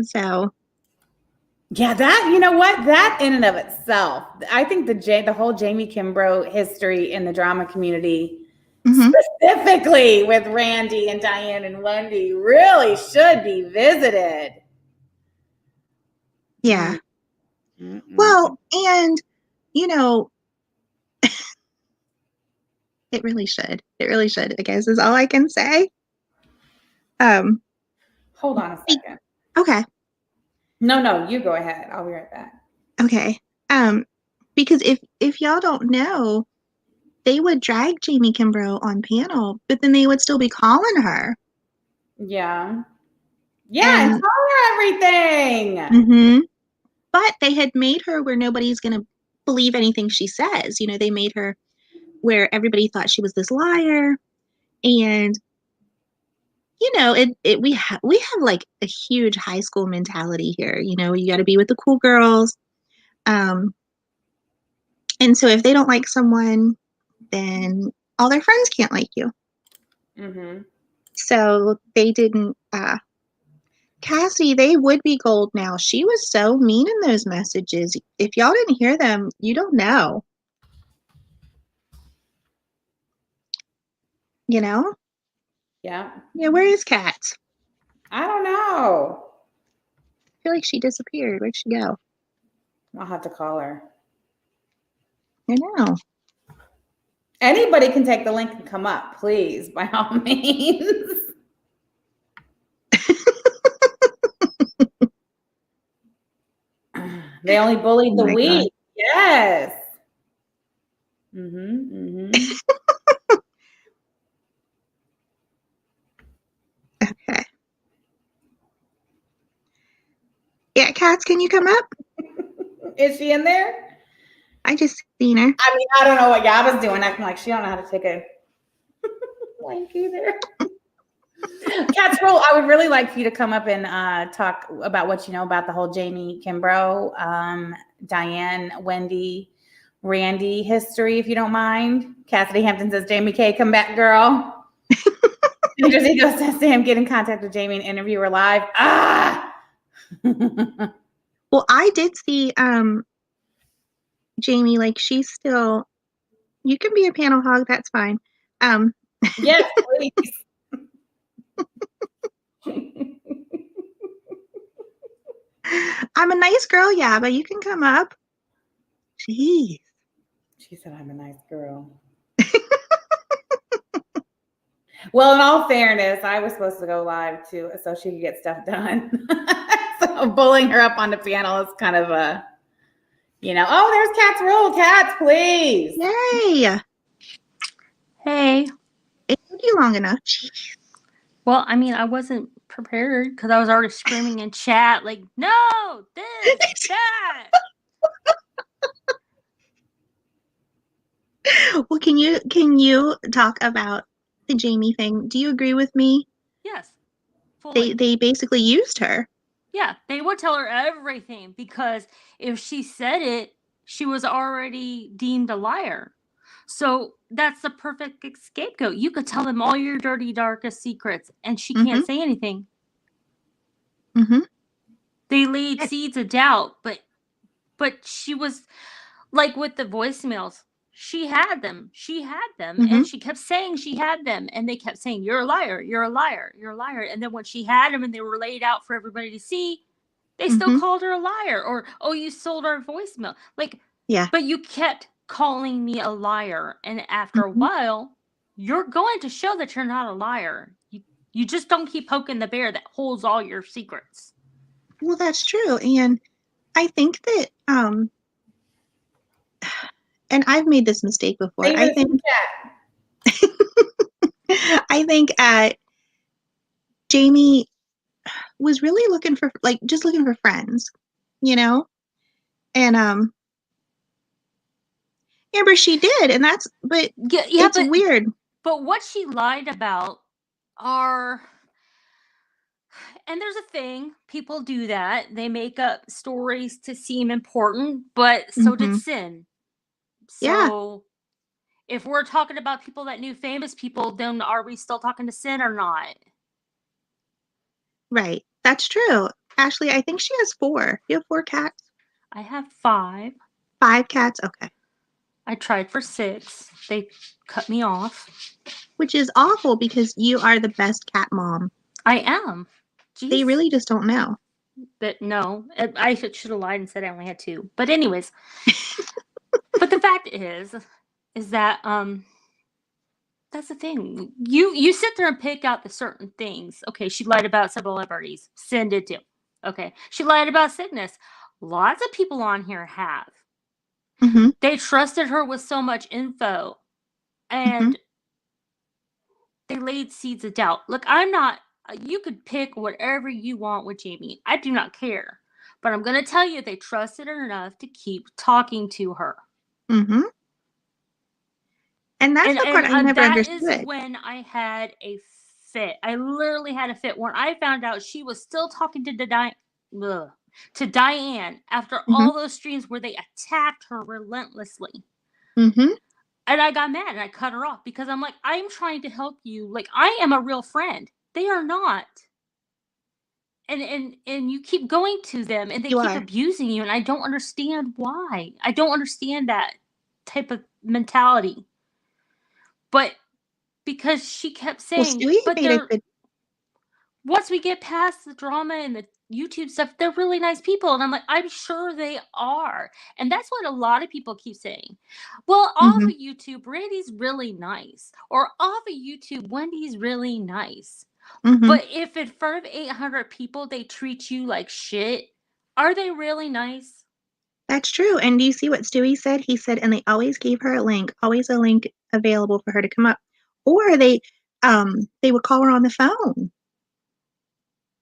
So yeah, that you know what? That in and of itself, I think the whole Jamie Kimbrough history in the drama community, specifically with Randy and Diane and Wendy, really should be visited. Yeah. Well, and it really should. It really should, I guess, is all I can say. Hold on a second. Okay. No, you go ahead. I'll be right back. Okay. Because if y'all don't know, they would drag Jamie Kimbrough on panel, but then they would still be calling her Yeah. Yeah, and And tell her everything. mhm. But they had made her where nobody's going to believe anything she says. You know, they made her where everybody thought she was this liar. And, you know, we have like a huge high school mentality here. You know, you got to be with the cool girls. And so if they don't like someone, then all their friends can't like you. Mm-hmm. So they didn't, Cassie, they would be gold now. She was so mean in those messages. If y'all didn't hear them, you don't know. You know? Yeah. Yeah, where is Kat? I don't know. I feel like she disappeared. Where'd she go? I'll have to call her. I know. Anybody can take the link and come up, please, by all means. They only bullied Oh the my God. weak. Yes. Mm-hmm. Mm-hmm. Okay. Yeah, Kat, can you come up? Is she in there? I just seen her. I mean, I don't know what Yaba's doing, acting like she don't know how to take a link either. Cat's Roll, I would really like for you to come up and talk about what you know about the whole Jamie Kimbrough, Diane, Wendy, Randy history, if you don't mind. Cassidy Hampton says, Jamie K, come back, girl. Andrew Zico says to him, get in contact with Jamie and interview her live. Ah! Well, I did see Jamie, like she's still, you can be a panel hog, that's fine. Yes, please. I'm a nice girl, yeah, but you can come up. Jeez. She said, I'm a nice girl. Well, in all fairness, I was supposed to go live too, so she could get stuff done. So bullying her up on the panel is kind of a, you know, oh, there's Cat's Rule. Cats, please. Yay. Hey. It took you long enough. Jeez. Well, I mean, I wasn't prepared because I was already screaming in chat, like, no, this, that. Well, can you talk about the Jamie thing? Do you agree with me? Yes. Fully. They basically used her. Yeah, they would tell her everything because if she said it, she was already deemed a liar. So that's the perfect scapegoat. You could tell them all your dirty, darkest secrets, and she can't say anything. Mm-hmm. They laid seeds of doubt, but she was like with the voicemails. She had them, and she kept saying she had them, and they kept saying, "You're a liar, you're a liar, you're a liar." And then when she had them and they were laid out for everybody to see, they still called her a liar, or, "Oh, you sold our voicemail." Like, yeah. But you kept calling me a liar, and after a while, you're going to show that you're not a liar. You just don't keep poking the bear that holds all your secrets. Well, that's true, and I think that and I've made this mistake before. I think Jamie was really looking for friends, you know? And Amber, she did, and that's it's weird. But what she lied about are, and there's a thing, people do that. They make up stories to seem important, but so did Sin. So if we're talking about people that knew famous people, then are we still talking to Sin or not? Right. That's true. Ashley, I think she has 4. You have 4 cats? I have 5. 5 cats? Okay. I tried for 6. They cut me off. Which is awful because you are the best cat mom. I am. Jeez. They really just don't know. But no, I should have lied and said I only had 2. But anyways, but the fact is that that's the thing. You sit there and pick out the certain things. Okay, she lied about celebrities. Sin did too. Okay, she lied about sickness. Lots of people on here have. They trusted her with so much info, and they laid seeds of doubt. Look, I'm not You could pick whatever you want with Jamie. I do not care. But I'm going to tell you, they trusted her enough to keep talking to her. Mm-hmm. And that's the part I never that is understood. when I had a fit. I literally had a fit when I found out she was still talking to Diane after all those streams where they attacked her relentlessly. Mm-hmm. And I got mad and I cut her off because I'm like, I'm trying to help you. Like, I am a real friend. They are not. And you keep going to them and they You keep are. abusing you, and I don't understand why. I don't understand that type of mentality. But because she kept Well, saying, Stewie but made a good. once we get past the drama and the YouTube stuff, they're really nice people. And I'm like, I'm sure they are. And that's what a lot of people keep saying. Well, off of YouTube, Randy's really nice. Or off of YouTube, Wendy's really nice. Mm-hmm. But if in front of 800 people, they treat you like shit, are they really nice? That's true. And do you see what Stewie said? He said, and they always gave her a link, always a link available for her to come up. Or they would call her on the phone.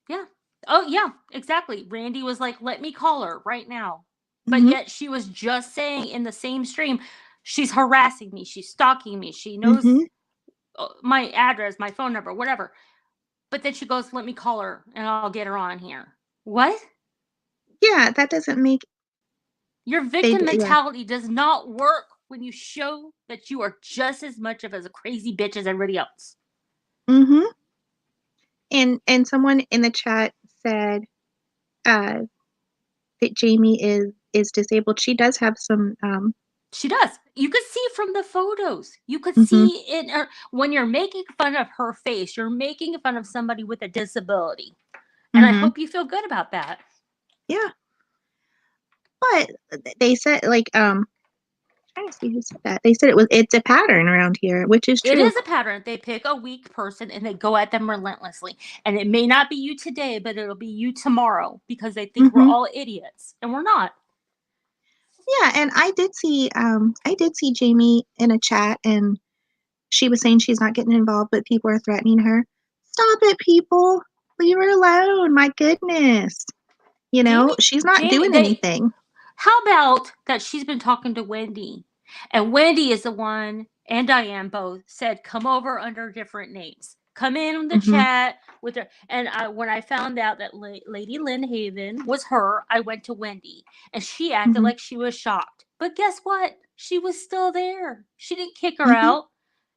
Yeah. Oh, yeah, exactly. Randy was like, let me call her right now. But yet she was just saying in the same stream, she's harassing me. She's stalking me. She knows my address, my phone number, whatever. But then she goes, let me call her and I'll get her on here. What? Yeah, that doesn't make. Your victim mentality does not work when you show that you are just as much of a crazy bitch as everybody else. Mm-hmm. And someone in the chat said that Jamie is disabled. She does have some. She does. You could see from the photos. You could see in her when you're making fun of her face. You're making fun of somebody with a disability, and I hope you feel good about that. Yeah. But they said trying to see who said that. They said it's a pattern around here, which is true. It is a pattern. They pick a weak person and they go at them relentlessly. And it may not be you today, but it'll be you tomorrow because they think we're all idiots, and we're not. Yeah, and I did see Jamie in a chat, and she was saying she's not getting involved, but people are threatening her. Stop it, people! Leave her alone. My goodness, she's not doing anything. How about that? She's been talking to Wendy, and Wendy is the one, and Diane both said, "Come over under different names. Come in the chat with her." And when I found out that Lady Lynn Haven was her, I went to Wendy, and she acted like she was shocked. But guess what? She was still there. She didn't kick her out.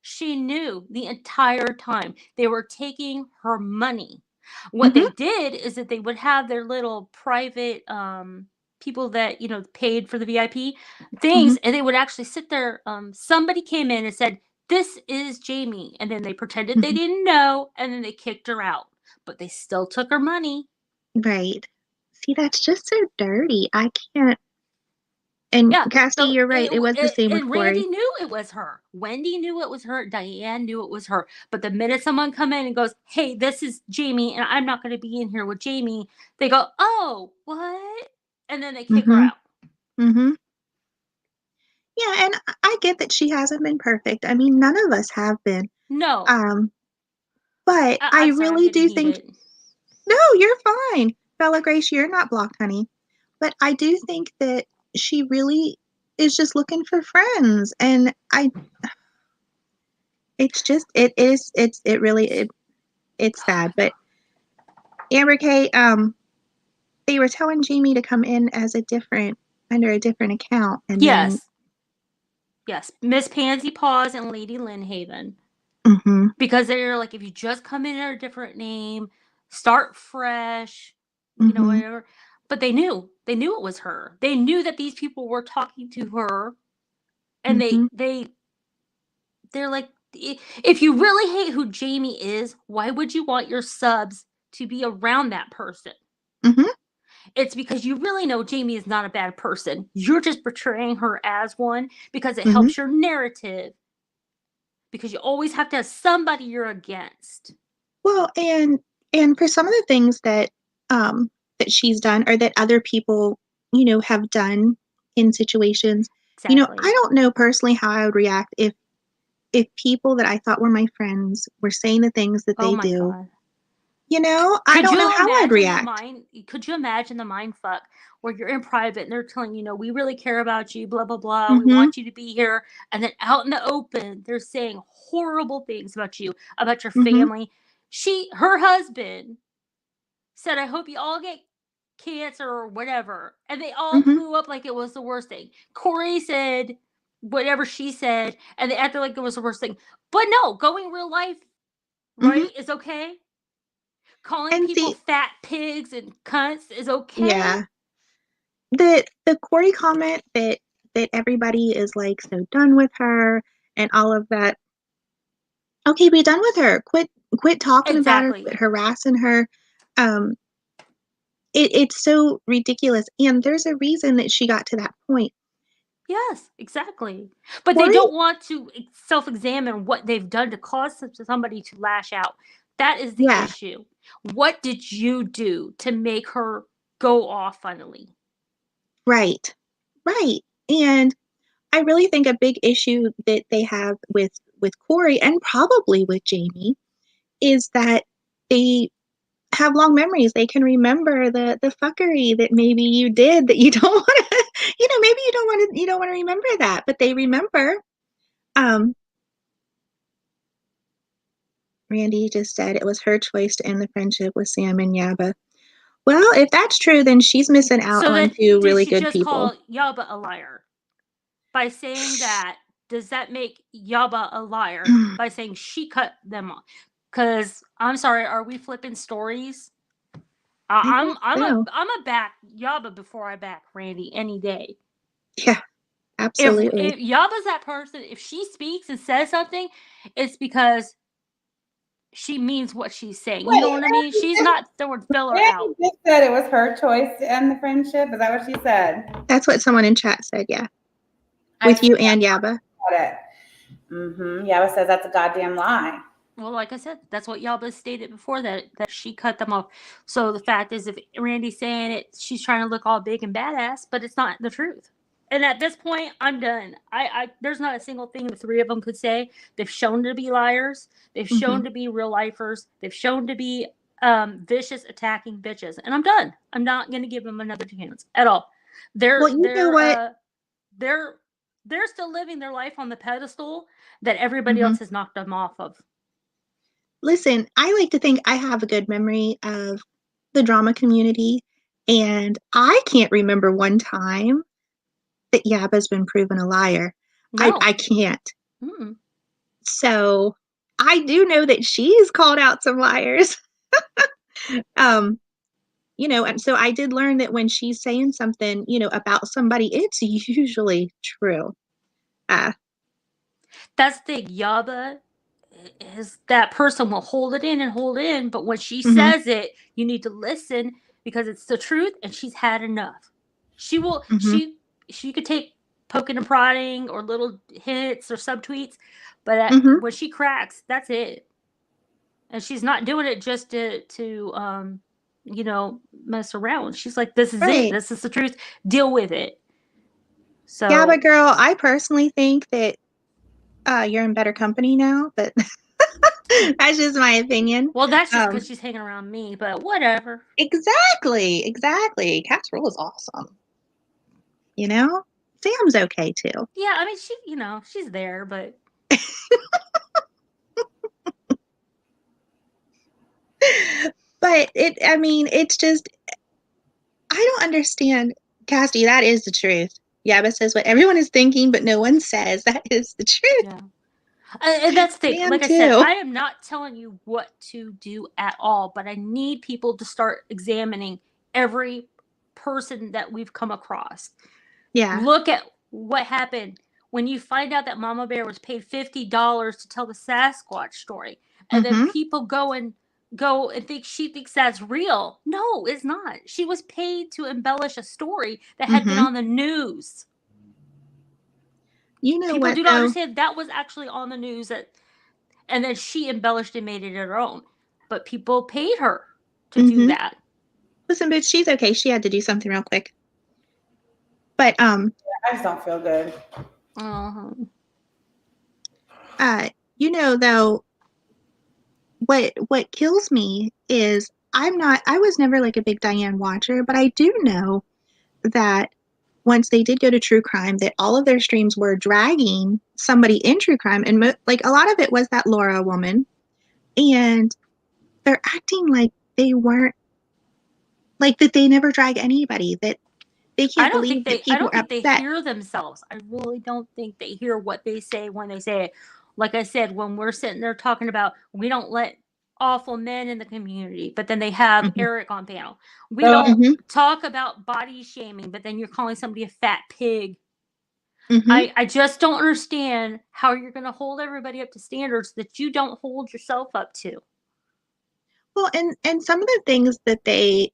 She knew the entire time they were taking her money. What they did is that they would have their little private people that paid for the VIP things, and they would actually sit there. Somebody came in and said, "This is Jamie," and then they pretended they didn't know, and then they kicked her out. But they still took her money. Right. See, that's just so dirty. I can't. And yeah, Cassie, you're right. It was the same with Corey. Randy knew it was her. Wendy knew it was her. Diane knew it was her. But the minute someone come in and goes, "Hey, this is Jamie, and I'm not going to be in here with Jamie," they go, "Oh, what?" And then they kick her out. Yeah, and I get that she hasn't been perfect. I mean, none of us have been. No. But I really do think. No, you're fine, Bella Grace. You're not blocked, honey. But I do think that she really is just looking for friends, and it's sad. But Amber Kay, they were telling Jamie to come in as under a different account, and yes, Miss Pansy Paws and Lady Lynn Haven, because they're like, if you just come in under a different name, start fresh, whatever. But they knew it was her. They knew that these people were talking to her, and they're like, if you really hate who Jamie is, why would you want your subs to be around that person? It's because you really know Jamie is not a bad person. You're just portraying her as one because it helps your narrative. Because you always have to have somebody you're against. Well, and for some of the things that that she's done, or that other people have done in situations, I don't know personally how I would react if people that I thought were my friends were saying the things that they do. God. You know, I don't know how I'd react. Could you imagine the mind fuck where you're in private and they're telling you, we really care about you, blah, blah, blah. We Mhm. want you to be here. And then out in the open, they're saying horrible things about you, about your Mhm. family. Her husband said, I hope you all get cancer or whatever. And they all Mhm. blew up like it was the worst thing. Corey said whatever she said, and they acted like it was the worst thing. But no, going real life, right, is okay. Calling And people see, fat pigs and cunts is okay. yeah, the Corey comment that everybody is like so done with her and all of that. Okay, be done with her. Quit talking about her. Exactly. Quit harassing her. It's so ridiculous, and there's a reason that she got to that point. Yes, exactly. But Corey, they don't want to self-examine what they've done to cause somebody to lash out. That is the yeah, issue. What did you do to make her go off finally? right, right. And I really think a big issue that they have with Corey and probably with Jamie is that they have long memories. They can remember the fuckery that maybe you did that you don't want to, maybe you don't want to remember that, but they remember. Randy just said it was her choice to end the friendship with Sam and Yaba. Well, if that's true, then she's missing out So on then, two did really she good just people. call Yaba a liar? By saying that, does that make Yaba a liar? By saying she cut them off? Because I'm sorry, are we flipping stories? I'm a back Yaba before I back Randy any day. Yeah, absolutely. If Yaba's that person, if she speaks and says something, it's because she means what she's saying. You know what I mean? She's not throwing filler out. Randy just said it was her choice to end the friendship. Is that what she said? That's what someone in chat said, yeah. With you and Yaba. Yaba says that's a goddamn lie. Well, like I said, that's what Yaba stated before that she cut them off. So the fact is, if Randy's saying it, she's trying to look all big and badass, but it's not the truth. And at this point, I'm done. There's not a single thing the three of them could say. They've shown to be liars. They've shown to be real lifers. They've shown to be vicious, attacking bitches. And I'm done. I'm not going to give them another chance at all. They're still living their life on the pedestal that everybody else has knocked them off of. Listen, I like to think I have a good memory of the drama community, and I can't remember one time that Yaba's been proven a liar. No. I can't. Mm-mm. So I do know that she's called out some liars. And so I did learn that when she's saying something, about somebody, it's usually true. That's the thing. Yaba is that person will hold it in, but when she says it, you need to listen because it's the truth and she's had enough. She will she could take poking and prodding or little hits or subtweets, but when she cracks, that's it. And she's not doing it just to mess around. She's like, this is it. This is the truth. Deal with it. So Yaba girl, I personally think that you're in better company now, but that's just my opinion. Well, that's just because she's hanging around me, but whatever. Exactly. Casserole is awesome. Sam's okay too. Yeah, I mean, she's there, but. But it's just, I don't understand. Cassie, that is the truth. Yaba says what everyone is thinking, but no one says. That is the truth. Yeah. And that's the thing. Like I said, I am not telling you what to do at all, but I need people to start examining every person that we've come across. Yeah. Look at what happened when you find out that Mama Bear was paid $50 to tell the Sasquatch story. And then people go and think she thinks that's real. No, it's not. She was paid to embellish a story that had been on the news. People do not understand that was actually on the news, and then she embellished and made it her own. But people paid her to do that. Listen, but she's okay. She had to do something real quick. But I just don't feel good. Though, what kills me is I was never like a big Diane watcher, but I do know that once they did go to true crime, that all of their streams were dragging somebody in true crime. And like a lot of it was that Laura woman. And they're acting like they weren't, like that they never drag anybody, that they can't believe that I people don't are think they upset. hear themselves. I really don't think they hear what they say when they say it. Like I said, when we're sitting there talking about we don't let awful men in the community, but then they have Mhm. Eric on panel. We Oh, don't Mhm. talk about body shaming, but then you're calling somebody a fat pig. Mhm. I just don't understand how you're going to hold everybody up to standards that you don't hold yourself up to. Well, and some of the things that they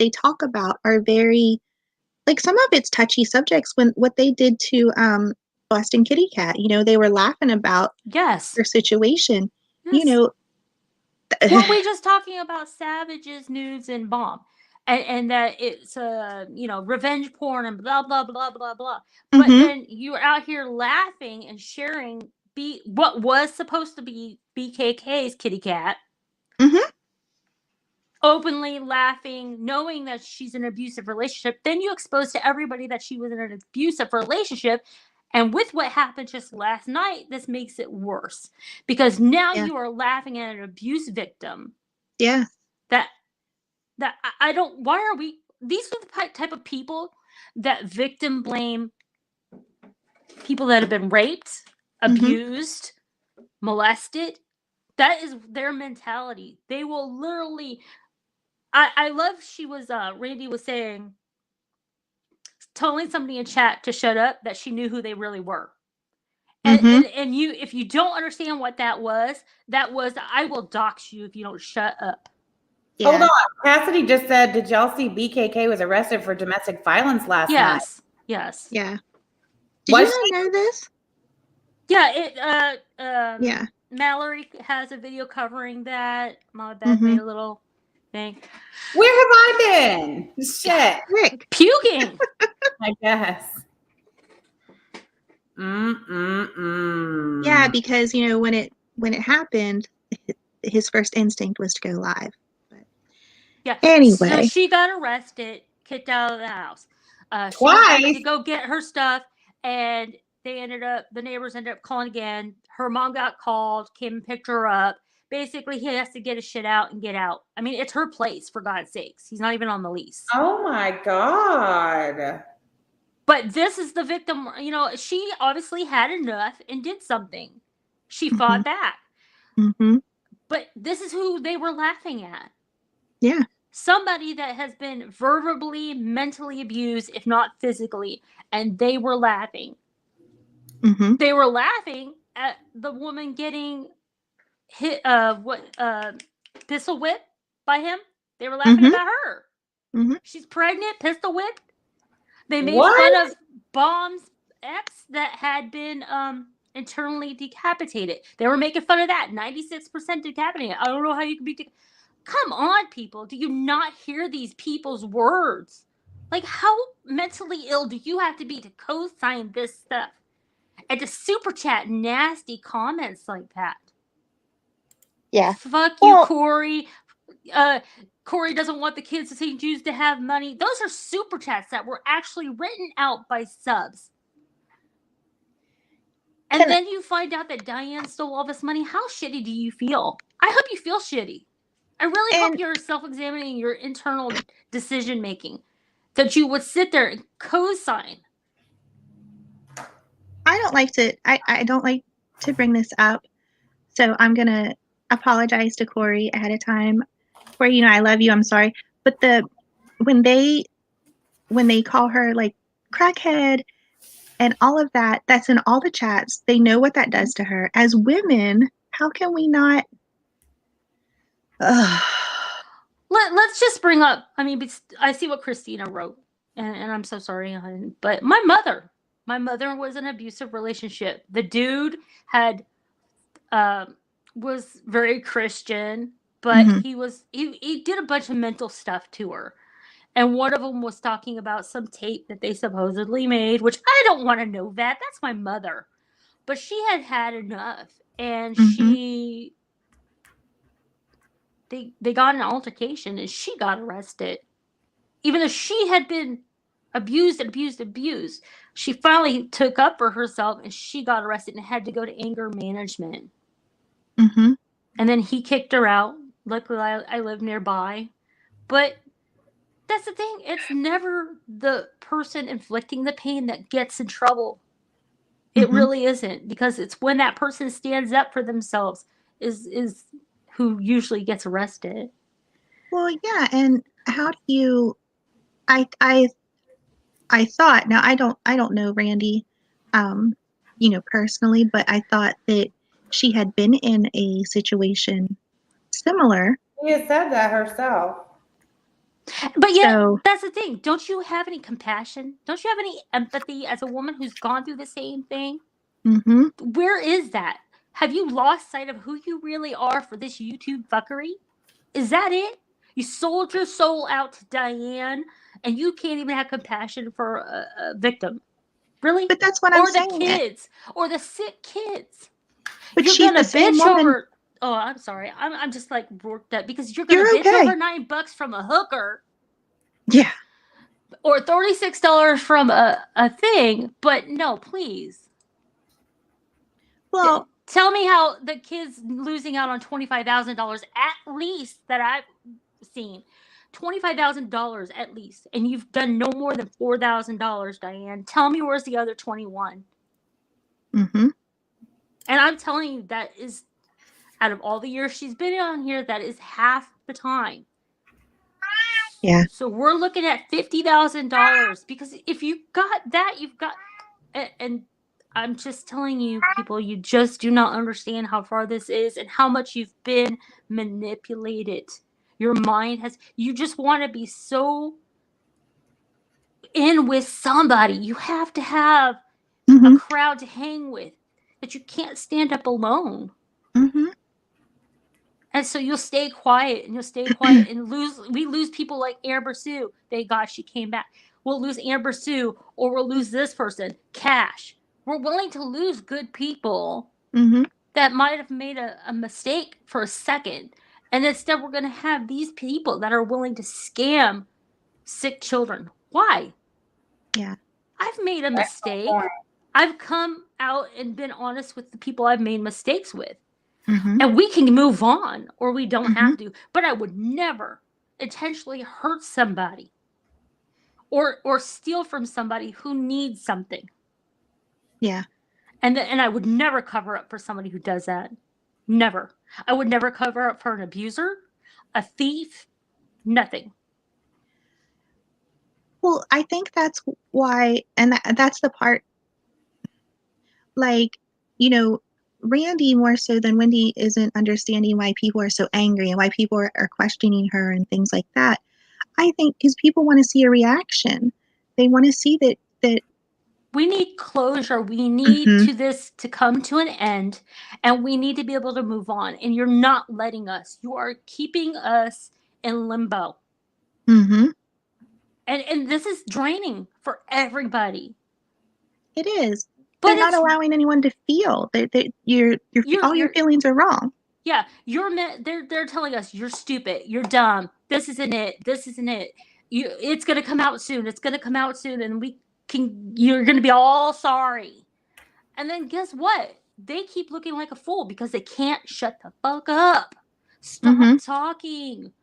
talk about are very, like, some of it's touchy subjects. When what they did to Boston Kitty Cat, you know, they were laughing about Yes. her situation. You Yes. know, Weren't we just talking about savages, nudes, and bomb, and that it's revenge porn and blah blah blah blah blah. But Mhm. then you're out here laughing and sharing what was supposed to be BKK's kitty cat, Mhm. openly laughing, knowing that she's in an abusive relationship. Then you expose to everybody that she was in an abusive relationship. And with what happened just last night, this makes it worse because now Yeah. you are laughing at an abuse victim Yeah. that I don't. Why are we? These are the type of people that victim blame people that have been raped, abused, molested. That is their mentality. They will literally. I love. She was. Randy was saying, telling somebody in chat to shut up. That she knew who they really were. Mhm. And you, if you don't understand what that was I will dox you if you don't shut up. hold Yeah. on. Cassidy just said, did y'all see BKK was arrested for domestic violence last night? Yes. Yeah. Did Was you not know this? Yeah, it Yeah. Mallory has a video covering that. Mama Beth made a little thing. Where have I been? Shit. Rick. Puking. I guess. Mm-mm-mm. Yeah, because you know when it happened, his first instinct was to go live. But Yeah. So anyway, she got arrested, kicked out of the house. She went back to Twice? go get her stuff, and the neighbors ended up calling again. Her mom got called, came and picked her up. Basically, he has to get his shit out and get out. I mean, it's her place, for God's sakes. He's not even on the lease. Oh my God. But this is the victim, she obviously had enough and did something. She fought back. Mhm. But this is who they were laughing at. Yeah. Somebody that has been verbally, mentally abused, if not physically, and they were laughing. Mhm. They were laughing at the woman getting hit, pistol whipped by him. They were laughing Mhm. about her. Mhm. She's pregnant, pistol whipped. They made What? fun of Bomb's ex that had been internally decapitated. They were making fun of that. 96% decapitated. I don't know how you can be. Come on, people. Do you not hear these people's words? Like, how mentally ill do you have to be to co-sign this stuff? And to super chat nasty comments like that. Yeah. Fuck you, Well- Corey. Corey doesn't want the kids of St. Jude's to have money. Those are super chats that were actually written out by subs. And then you find out that Diane stole all this money. How shitty do you feel? I hope you feel shitty. I really hope you're self-examining your internal decision making. That you would sit there and co-sign. I don't like to bring this up, so I'm gonna apologize to Corey ahead of time. Corey, I love you. I'm sorry, but when they call her like crackhead and all of that, that's in all the chats. They know what that does to her. As women, how can we not? Let's just bring up. I mean, I see what Christina wrote, and I'm so sorry, but my mother was in an abusive relationship. The dude had was very Christian, but he did a bunch of mental stuff to her. And one of them was talking about some tape that they supposedly made, which I don't want to know that. That's my mother. But she had enough. And she they got in an altercation and she got arrested. Even though she had been abused and abused and abused, she finally took up for herself and she got arrested and had to go to anger management. Mm-hmm. And then he kicked her out. Luckily, I live nearby. But that's the thing. It's never the person inflicting the pain that gets in trouble. It Mhm. really isn't, because it's when that person stands up for themselves is who usually gets arrested. Well, yeah, and how do you? I thought, now I don't know Randy, personally, but I thought that she had been in a situation similar. She has said that herself. But yet, So that's the thing. Don't you have any compassion? Don't you have any empathy as a woman who's gone through the same thing? hmm Where is that? Have you lost sight of who you really are for this YouTube fuckery? Is that it? You sold your soul out to Diane, and you can't even have compassion for a victim. Really? but that's what I'm Or the saying. kids, or the sick kids. But You're she's gonna the same bitch woman. over. Oh, I'm sorry. I'm just like worked up because you're gonna You're bitch okay. over $9 from a hooker Yeah. or $36 from a thing. But no, please. Well, Tell me how the kid's losing out on $25,000 at least that I've seen. $25,000 at least, and you've done no more than $4,000, Diane. Tell me where's the other 21? hmm And I'm telling you, that is, out of all the years she's been on here, that is half the time. Yeah. So we're looking at $50,000, because if you got that, you've got, and I'm just telling you, people, you just do not understand how far this is and how much you've been manipulated. Your mind has, you just want to be so in with somebody. You have to have hmm a crowd to hang with, that you can't stand up alone. hmm And so you'll stay quiet and you'll stay quiet and we lose people like Amber Sue. Thank God she came back. We'll lose Amber Sue, or we'll lose this person, Cash. We're willing to lose good people hmm that might have made a mistake for a second. And instead we're going to have these people that are willing to scam sick children. Why? Yeah. I've made a That's the mistake. point. I've come out and been honest with the people I've made mistakes with. hmm And we can move on, or we don't Mhm. have to. But I would never intentionally hurt somebody or steal from somebody who needs something. Yeah. And I would never cover up for somebody who does that. Never. I would never cover up for an abuser, a thief, nothing. Well, I think that's why, and that's the part, like, Randy more so than Wendy isn't understanding why people are so angry and why people are questioning her and things like that. I think because people want to see a reaction. They want to see that We need closure. We need Mhm. this to come to an end, and we need to be able to move on. And you're not letting us. You are keeping us in limbo. Mhm. And this is draining for everybody. It is. But They're not it's allowing anyone to feel that all your feelings are wrong. yeah, they're telling us you're stupid, you're dumb, this isn't it, it's gonna come out soon, and you're gonna be all sorry. And then guess what? They keep looking like a fool because they can't shut the fuck up. Stop Mhm. talking.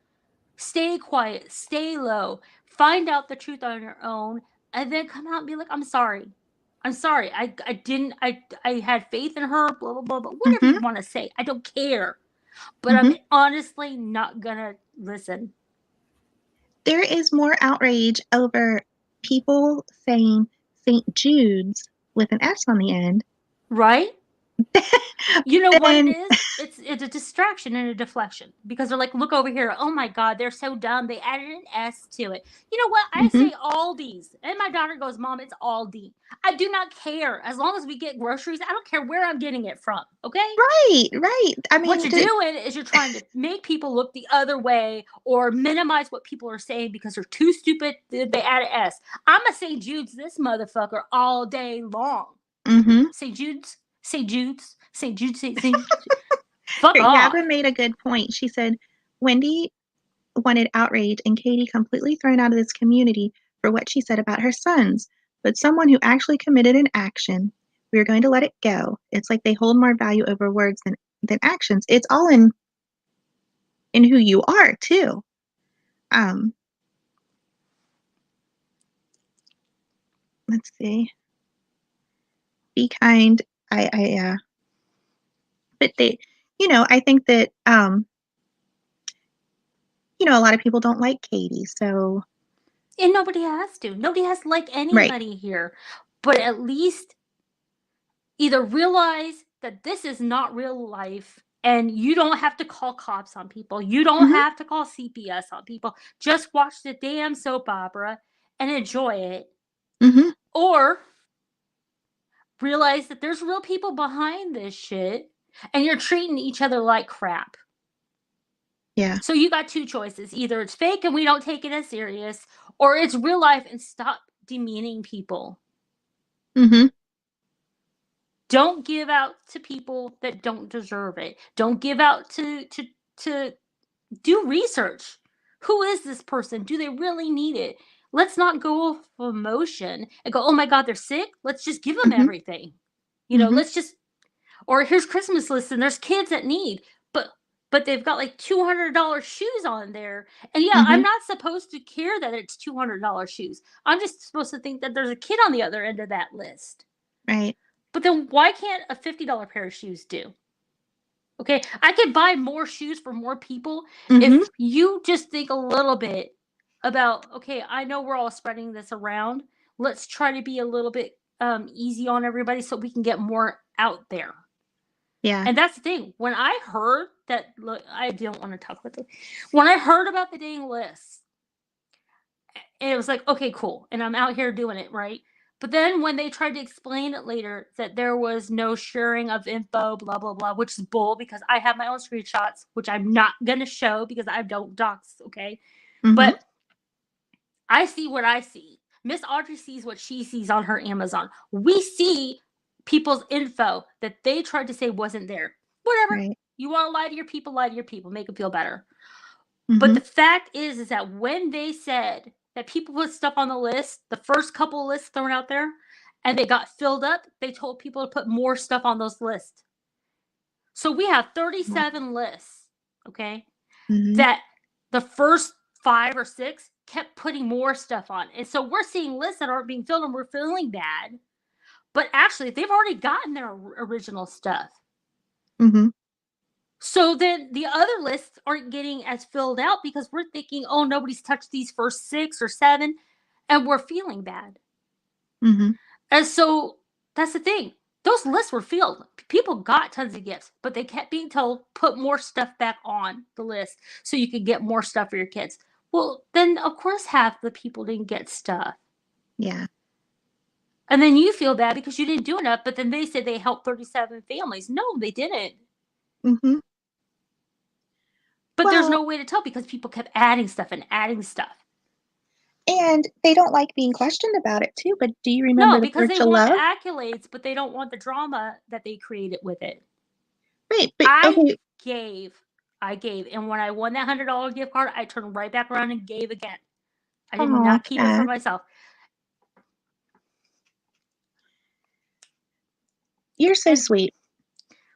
Stay quiet, stay low, find out the truth on your own, and then come out and be like, I'm sorry. I had faith in her, blah, blah, blah, blah. Whatever you Mhm. want to say. I don't care. But I'm Mhm. honestly not gonna listen. There is more outrage over people saying St. Jude's with an S on the end. Right? You know what it Then is? It's a distraction and a deflection, because they're like, look over here. Oh my God, they're so dumb. They added an S to it. You know what? I Mhm. say Aldi's, and my daughter goes, Mom, it's Aldi. I do not care as long as we get groceries. I don't care where I'm getting it from. Okay. Right. I What mean, you're doing is you're trying to make people look the other way or minimize what people are saying because they're too stupid. They add an S. I'm gonna say Jude's this motherfucker all day long. Mhm. Say Jude's. Say Jude's. Say Jude's. Say Jude's. Fuck off. Yaba made a good point. She said, Wendy wanted outrage and Katie completely thrown out of this community for what she said about her sons, but someone who actually committed an action. We are going to let it go. It's like they hold more value over words than actions. It's all in who you are too. Let's see. Be kind. But they, I think that a lot of people don't like Katie, so. And nobody has to. Nobody has to like anybody here. But at least either realize that this is not real life and you don't have to call cops on people. You don't have to call CPS on people. Just watch the damn soap opera and enjoy it. Or realize that there's real people behind this shit and you're treating each other like crap. Yeah. So you got two choices. Either it's fake and we don't take it as serious, or it's real life and stop demeaning people. Don't give out to people that don't deserve it. Don't give out to do research. Who is this person? Do they really need it? Let's not go off emotion and go, oh my God, they're sick. Let's just give them everything. Let's just, or here's Christmas list and there's kids that need, but they've got like $200 shoes on there. And yeah, I'm not supposed to care that it's $200 shoes. I'm just supposed to think that there's a kid on the other end of that list. Right. But then why can't a $50 pair of shoes do? Okay, I could buy more shoes for more people if you just think a little bit about, okay, I know we're all spreading this around. Let's try to be a little bit easy on everybody so we can get more out there. Yeah. And that's the thing. When I heard that, look, I don't want to talk about this. When I heard about the dang list, and it was like, okay, cool. And I'm out here doing it, right? But then when they tried to explain it later that there was no sharing of info, blah, blah, blah, which is bull because I have my own screenshots, which I'm not going to show because I don't dox, okay? But I see what I see. Miss Audrey sees what she sees on her Amazon. We see people's info that they tried to say wasn't there. Whatever. Right. You want to lie to your people, make them feel better. But the fact is that when they said that people put stuff on the list, the first couple of lists thrown out there, and they got filled up, they told people to put more stuff on those lists. So we have 37 lists, okay, that the first 5 or 6 kept putting more stuff on. And so we're seeing lists that aren't being filled and we're feeling bad. But actually, they've already gotten their original stuff. So then the other lists aren't getting as filled out because we're thinking, oh, nobody's touched these first 6 or 7, and we're feeling bad. And so that's the thing. Those lists were filled. People got tons of gifts, but they kept being told, put more stuff back on the list so you could get more stuff for your kids. Well, then, of course, half the people didn't get stuff. Yeah. And then you feel bad because you didn't do enough, but then they said they helped 37 families. No, they didn't. But there's no way to tell because people kept adding stuff and adding stuff. And they don't like being questioned about it too. But do you remember the because Church they of want Love? accolades, but they don't want the drama that they created with it. Right. But I gave. And when I won that $100 gift card, I turned right back around and gave again. I did not keep it for myself. You're so sweet.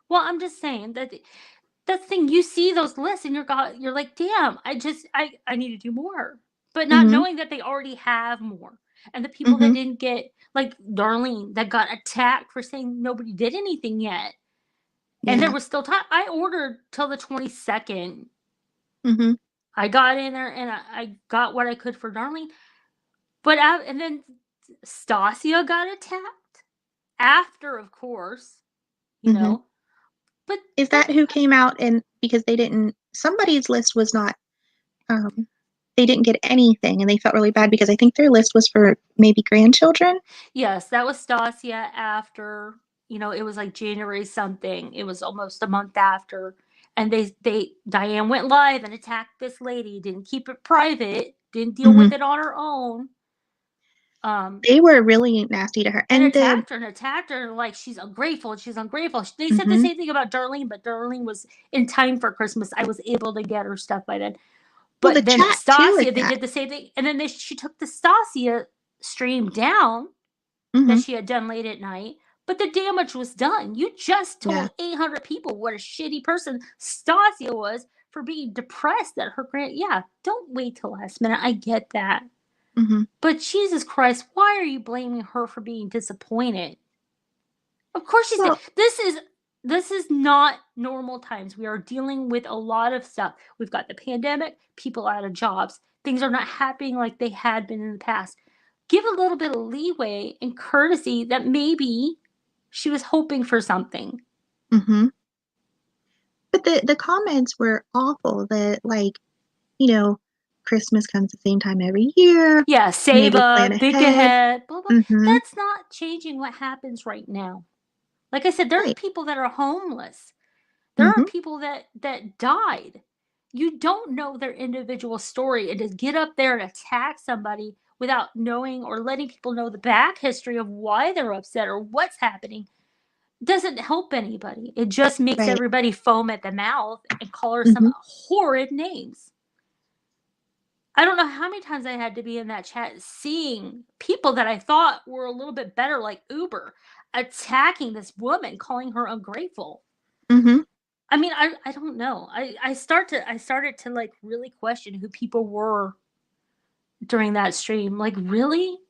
Well, I'm just saying that that's the thing. You see those lists and you're like, damn, I need to do more. But not knowing that they already have more. And the people that didn't get, like Darlene, that got attacked for saying nobody did anything yet. Yeah. And there was still time. I ordered till the 22nd. I got in there and I got what I could for Darlene. But and then Stasia got attacked after, of course, you know. But is that who came out and because somebody's list was not, they didn't get anything and they felt really bad because I think their list was for maybe grandchildren. Yes, that was Stasia after, it was like January something. It was almost a month after. And Diane went live and attacked this lady, didn't keep it private, didn't deal with it on her own. They were really nasty to her. and And attacked her like she's ungrateful. They said the Mhm. same thing about Darlene, but Darlene was in time for Christmas. I was able to get her stuff by then. Well, the But then chat too Stasia, they attacked. did the same thing. And then she took the Stasia stream down that Mhm. she had done late at night. But the damage was done. You just told 800 people what a shitty person Stasia was for being depressed that her Yeah, don't wait till last minute. I get that. Mhm. But Jesus Christ, why are you blaming her for being disappointed? Of course she's Well, this is not normal times. We are dealing with a lot of stuff. We've got the pandemic, people out of jobs. Things are not happening like they had been in the past. Give a little bit of leeway and courtesy that maybe she was hoping for something. mhm. But the comments were awful that, like, you know, Christmas comes the same time every year. Yeah, save Maybe up, plan think ahead. ahead, blah, blah. Mhm. That's not changing what happens right now. Like I said, there are Right. people that are homeless. There are Mhm. people that died. You don't know their individual story, and to get up there and attack somebody without knowing or letting people know the back history of why they're upset or what's happening doesn't help anybody. It just makes Right. everybody foam at the mouth and call her some Mhm. horrid names. I don't know how many times I had to be in that chat seeing people that I thought were a little bit better, like Uber, attacking this woman, calling her ungrateful. Mhm. I mean, I don't know. I started to like really question who people were during that stream. Like, really?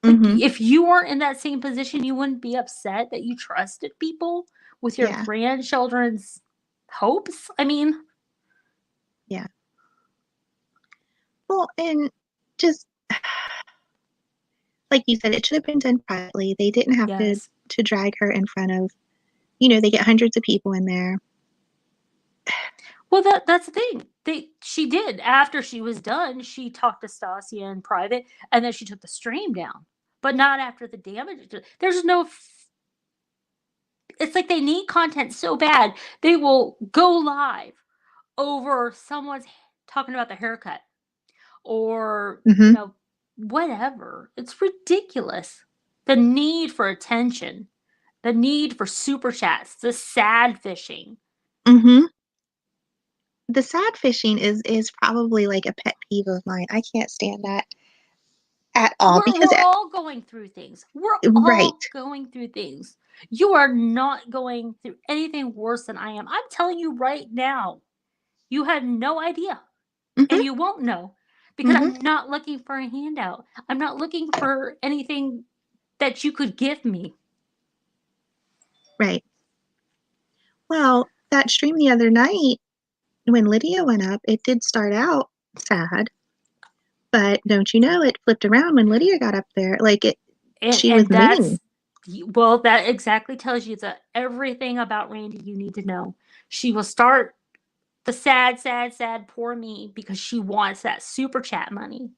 Like, Mhm. if you weren't in that same position, you wouldn't be upset that you trusted people with your Yeah. grandchildren's hopes? I mean, Yeah. Well, and just like you said, it should have been done privately. They didn't have yes. to drag her in front of, they get hundreds of people in there. Well, that's the thing. She did. After she was done, she talked to Stasia in private, and then she took the stream down. But not after the damage. There's no. It's like they need content so bad they will go live over someone's talking about the haircut or Mhm. whatever. It's ridiculous. The need for attention, the need for super chats, the sad fishing. Mhm. The sad fishing is probably like a pet peeve of mine. I can't stand that at all because We're all going through things. We're right. all going through things. You are not going through anything worse than I am. I'm telling you right now. You had no idea. Mhm. And you won't know because Mhm. I'm not looking for a handout. I'm not looking for anything that you could give me. Right. Well, that stream the other night when Lydia went up, it did start out sad, but don't you know it flipped around when Lydia got up there. Like she was And mean. that exactly tells you that everything about Randy you need to know. She will start the sad, sad, sad, poor me because she wants that super chat money.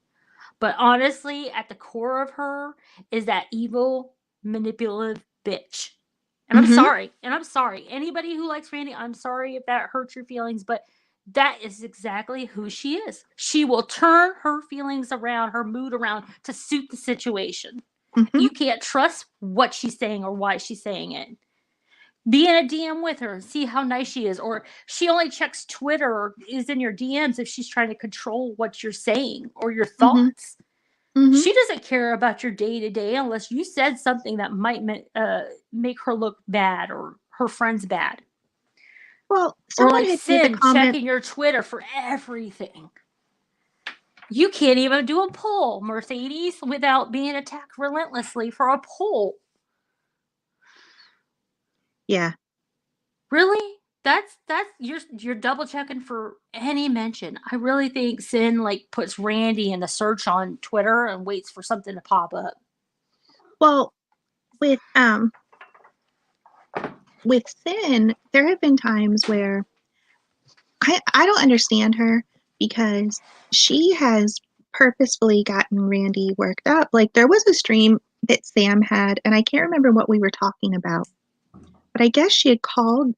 But honestly, at the core of her is that evil, manipulative bitch. And I'm Mhm. sorry. And I'm sorry. Anybody who likes Randy, I'm sorry if that hurts your feelings, but that is exactly who she is. She will turn her feelings around, her mood around to suit the situation. Mhm. You can't trust what she's saying or why she's saying it. Be in a DM with her and see how nice she is. Or she only checks Twitter or is in your DMs if she's trying to control what you're saying or your Mhm. thoughts. Mhm. She doesn't care about your day to day unless you said something that might make her look bad or her friends bad. Well, Or someone like had made the Sin comment. checking your Twitter for everything. You can't even do a poll, Mercedes, without being attacked relentlessly for a poll. Yeah. Really? That's you're double checking for any mention. I really think Sin like puts Randy in the search on Twitter and waits for something to pop up. Well, with Sin, there have been times where I don't understand her because she has purposefully gotten Randy worked up. Like there was a stream that Sam had, and I can't remember what we were talking about, but I guess she had called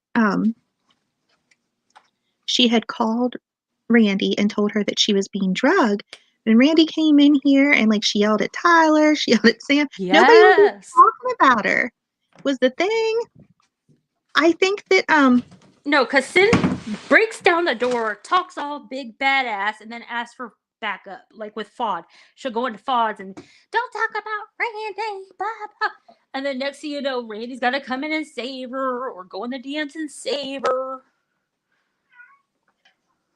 Randy and told her that she was being drugged And Randy came in here and like she yelled at Tyler, she yelled at Sam. Nobody was even Yes. talking about her. Was the thing. I think that No, because Sin breaks down the door, talks all big badass, and then asks for backup, like with Fod. She'll go into Fod's and don't talk about Randy, blah, blah. And then next thing you know, Randy's got to come in and save her, or go in the dance and save her.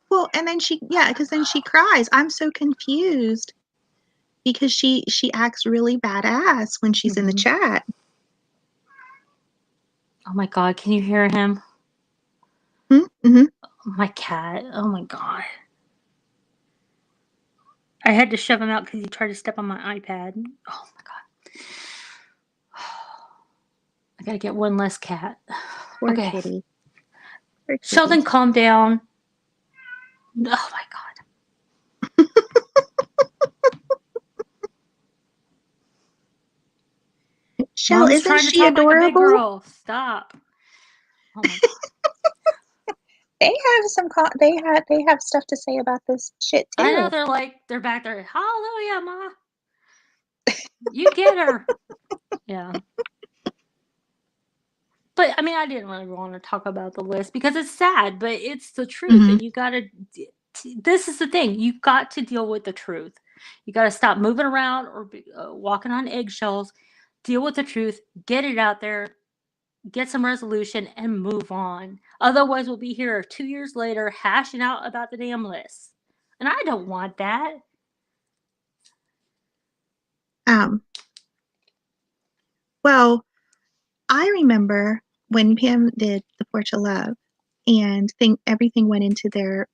well, and then because then she cries. I'm so confused because she acts really badass when she's in the chat. Oh my God, can you hear him? Mm-hmm. My cat. Oh my God. I had to shove him out because he tried to step on my iPad. Oh my God. I gotta get one less cat. Poor Okay. kitty. Poor kitty. Sheldon, calm down. Oh my God. Shell, Mom's isn't trying to she talk like a big adorable? girl. Stop. Oh my God. They have stuff to say about this shit too. I know they're back there. Hallelujah, Ma. You get her. Yeah. But I mean, I didn't really want to talk about the list because it's sad, but it's the truth. Mhm. And you got to, this is the thing. You've got to deal with the truth. You got to stop moving around or walking on eggshells. Deal with the truth. Get it out there. Get some resolution and move on. Otherwise, we'll be here 2 years later hashing out about the damn list. And I don't want that. Well, I remember when Pam did the Porch of Love and everything went into their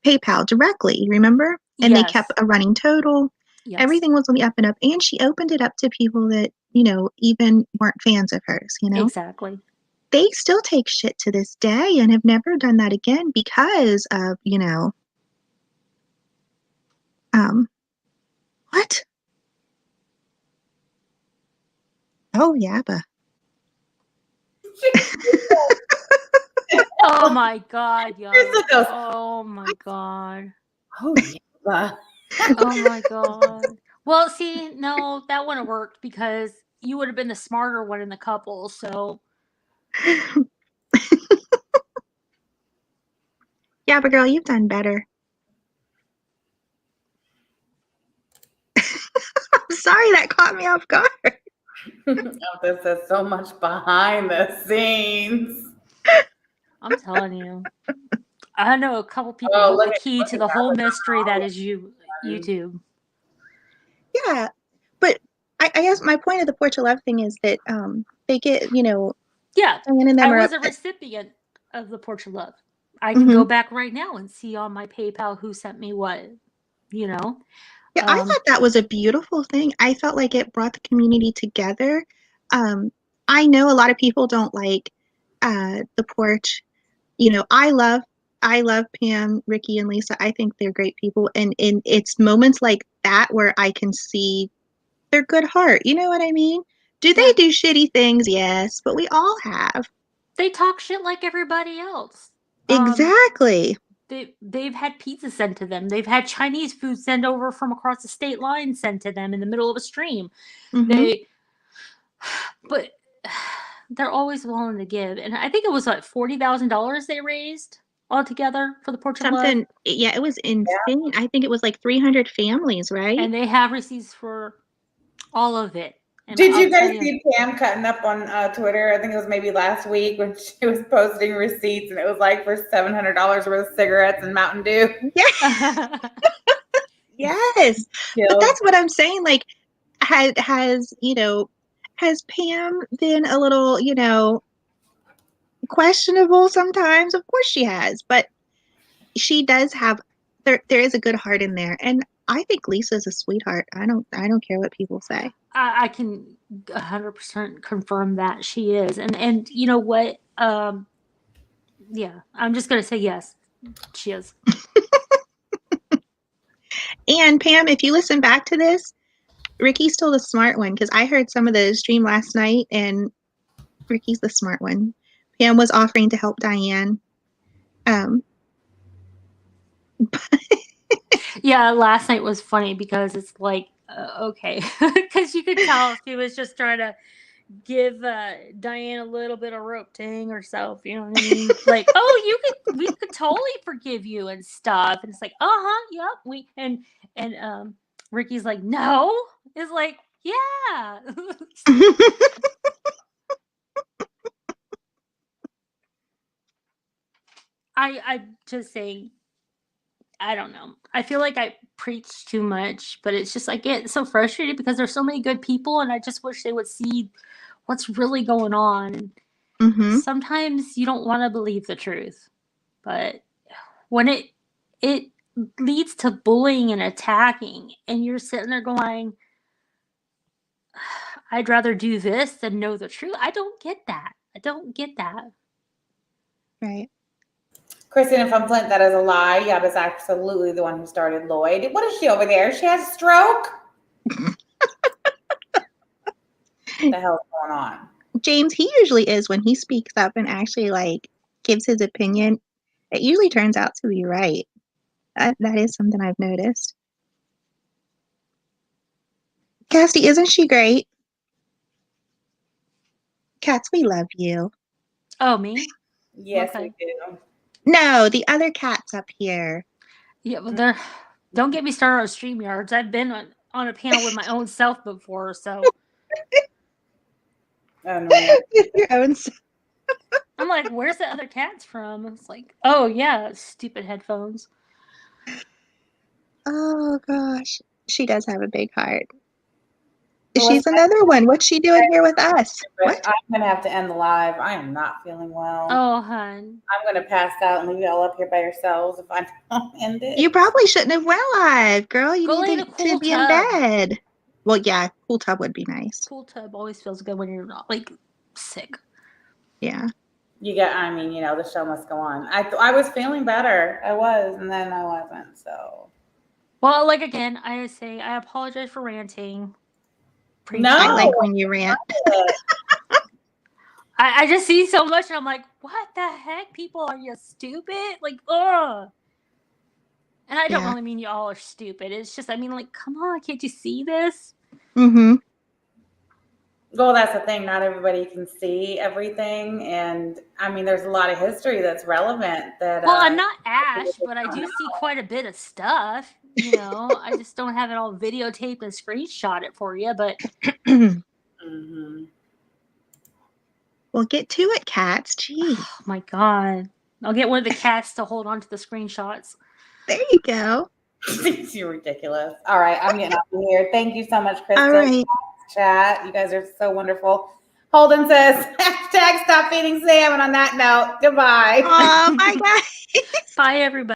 PayPal directly, remember? And they Yes. kept a running total. Yes. Everything was on the up and up. And she opened it up to people that, even weren't fans of hers, Exactly. They still take shit to this day and have never done that again because of, what? Oh, Yabba. Oh my God, y'all. Look at those. Oh my God. Oh, yeah. Oh my God. Well, see, no, that wouldn't have worked because you would have been the smarter one in the couple. So, Yabba girl, you've done better. I'm sorry that caught me off guard. This is so much behind the scenes. I'm telling you, I know a couple people Oh, hold look the at- key look to at the that. whole Look at mystery that. that is YouTube. Yeah, but I guess my point of the Porch of Love thing is that they get, Yeah, Diane and them I are was up. a recipient of the Porch of Love. I can go back right now and see on my PayPal who sent me what, Yeah, I thought that was a beautiful thing. I felt like it brought the community together. I know a lot of people don't like the Porch. I love Pam, Ricky, and Lisa. I think they're great people, and it's moments like that where I can see their good heart. You know what I mean? Do they do shitty things? Yes, but we all have. They talk shit like everybody else. Exactly. They've had pizza sent to them. They've had Chinese food sent over from across the state line sent to them in the middle of a stream. Mhm. But they're always willing to give. And I think it was like $40,000 they raised altogether for the Porch of Love. Something, yeah, it was insane. I think it was like 300 families, right? And they have receipts for all of it. And Did you I'll tell guys see Pam cutting up on Twitter? I think it was maybe last week when she was posting receipts, and it was like for $700 worth of cigarettes and Mountain Dew. Yeah. Yes. But that's what I'm saying. Like, has Pam been a little, questionable sometimes? Of course she has, but she does have there is a good heart in there. And I think Lisa's a sweetheart. I don't care what people say. I can 100% confirm that she is. And you know what? Yeah, I'm just going to say yes, she is. And Pam, if you listen back to this, Ricky's still the smart one because I heard some of the stream last night and Ricky's the smart one. Pam was offering to help Diane. Yeah, last night was funny because it's like, okay, because you could tell she was just trying to give Diane a little bit of rope to hang herself. You know what I mean? Like, oh, we could totally forgive you and stuff. And it's like, yep, we and Ricky's like, no. It's like, yeah. I just say, I don't know. I feel like I preach too much, but it's just I get so frustrated because there's so many good people, and I just wish they would see what's really going on. Mm-hmm. Sometimes you don't want to believe the truth, but when it leads to bullying and attacking, and you're sitting there going, I'd rather do this than know the truth. I don't get that. I don't get that. Right. Kristen from Flint, that is a lie. Yab is absolutely the one who started Lloyd. What is she over there? She has a stroke? What the hell's going on? James, he usually is when he speaks up and actually like gives his opinion. It usually turns out to be right. That is something I've noticed. Cassie, isn't she great? Cats, we love you. Oh, me? Yes, Okay. we do. No, the other cats up here. Yeah, but don't get me started on StreamYards. I've been on a panel with my own self before, so Oh, no. Your own. I'm like, where's the other cats from? It's like, oh yeah, stupid headphones. Oh gosh, she does have a big heart. Well, She's another one. What's she doing here with us? What? I'm going to have to end the live. I am not feeling well. Oh, hun. I'm going to pass out and leave you all up here by yourselves if I don't end it. You probably shouldn't have went live, girl. You Go lay need in a cool to be in tub. bed. Well, yeah, cool tub would be nice. Cool tub always feels good when you're not like sick. Yeah. I mean, the show must go on. I was feeling better. I was, and then I wasn't, so. Well, like again, I say I apologize for ranting. No. I like when you rant. I just see so much and I'm like, what the heck? People, are you stupid? Like, ugh. And I don't Yeah. really mean you all are stupid. It's just, I mean, like, come on, can't you see this? Mm-hmm. Well, that's the thing. Not everybody can see everything. And I mean, there's a lot of history that's relevant that. Well, I'm not Ash, but I do see quite a bit of stuff. I just don't have it all videotaped and screenshot it for you, but. Mm-hmm. Well, get to it, cats. Gee. Oh my God. I'll get one of the cats to hold on to the screenshots. There you go. You're ridiculous. All right, I'm getting out of here. Thank you so much, Kristen. All right. Chat. You guys are so wonderful. Holden says, #stop feeding Sam. And on that note, goodbye. Oh my God. Bye, everybody.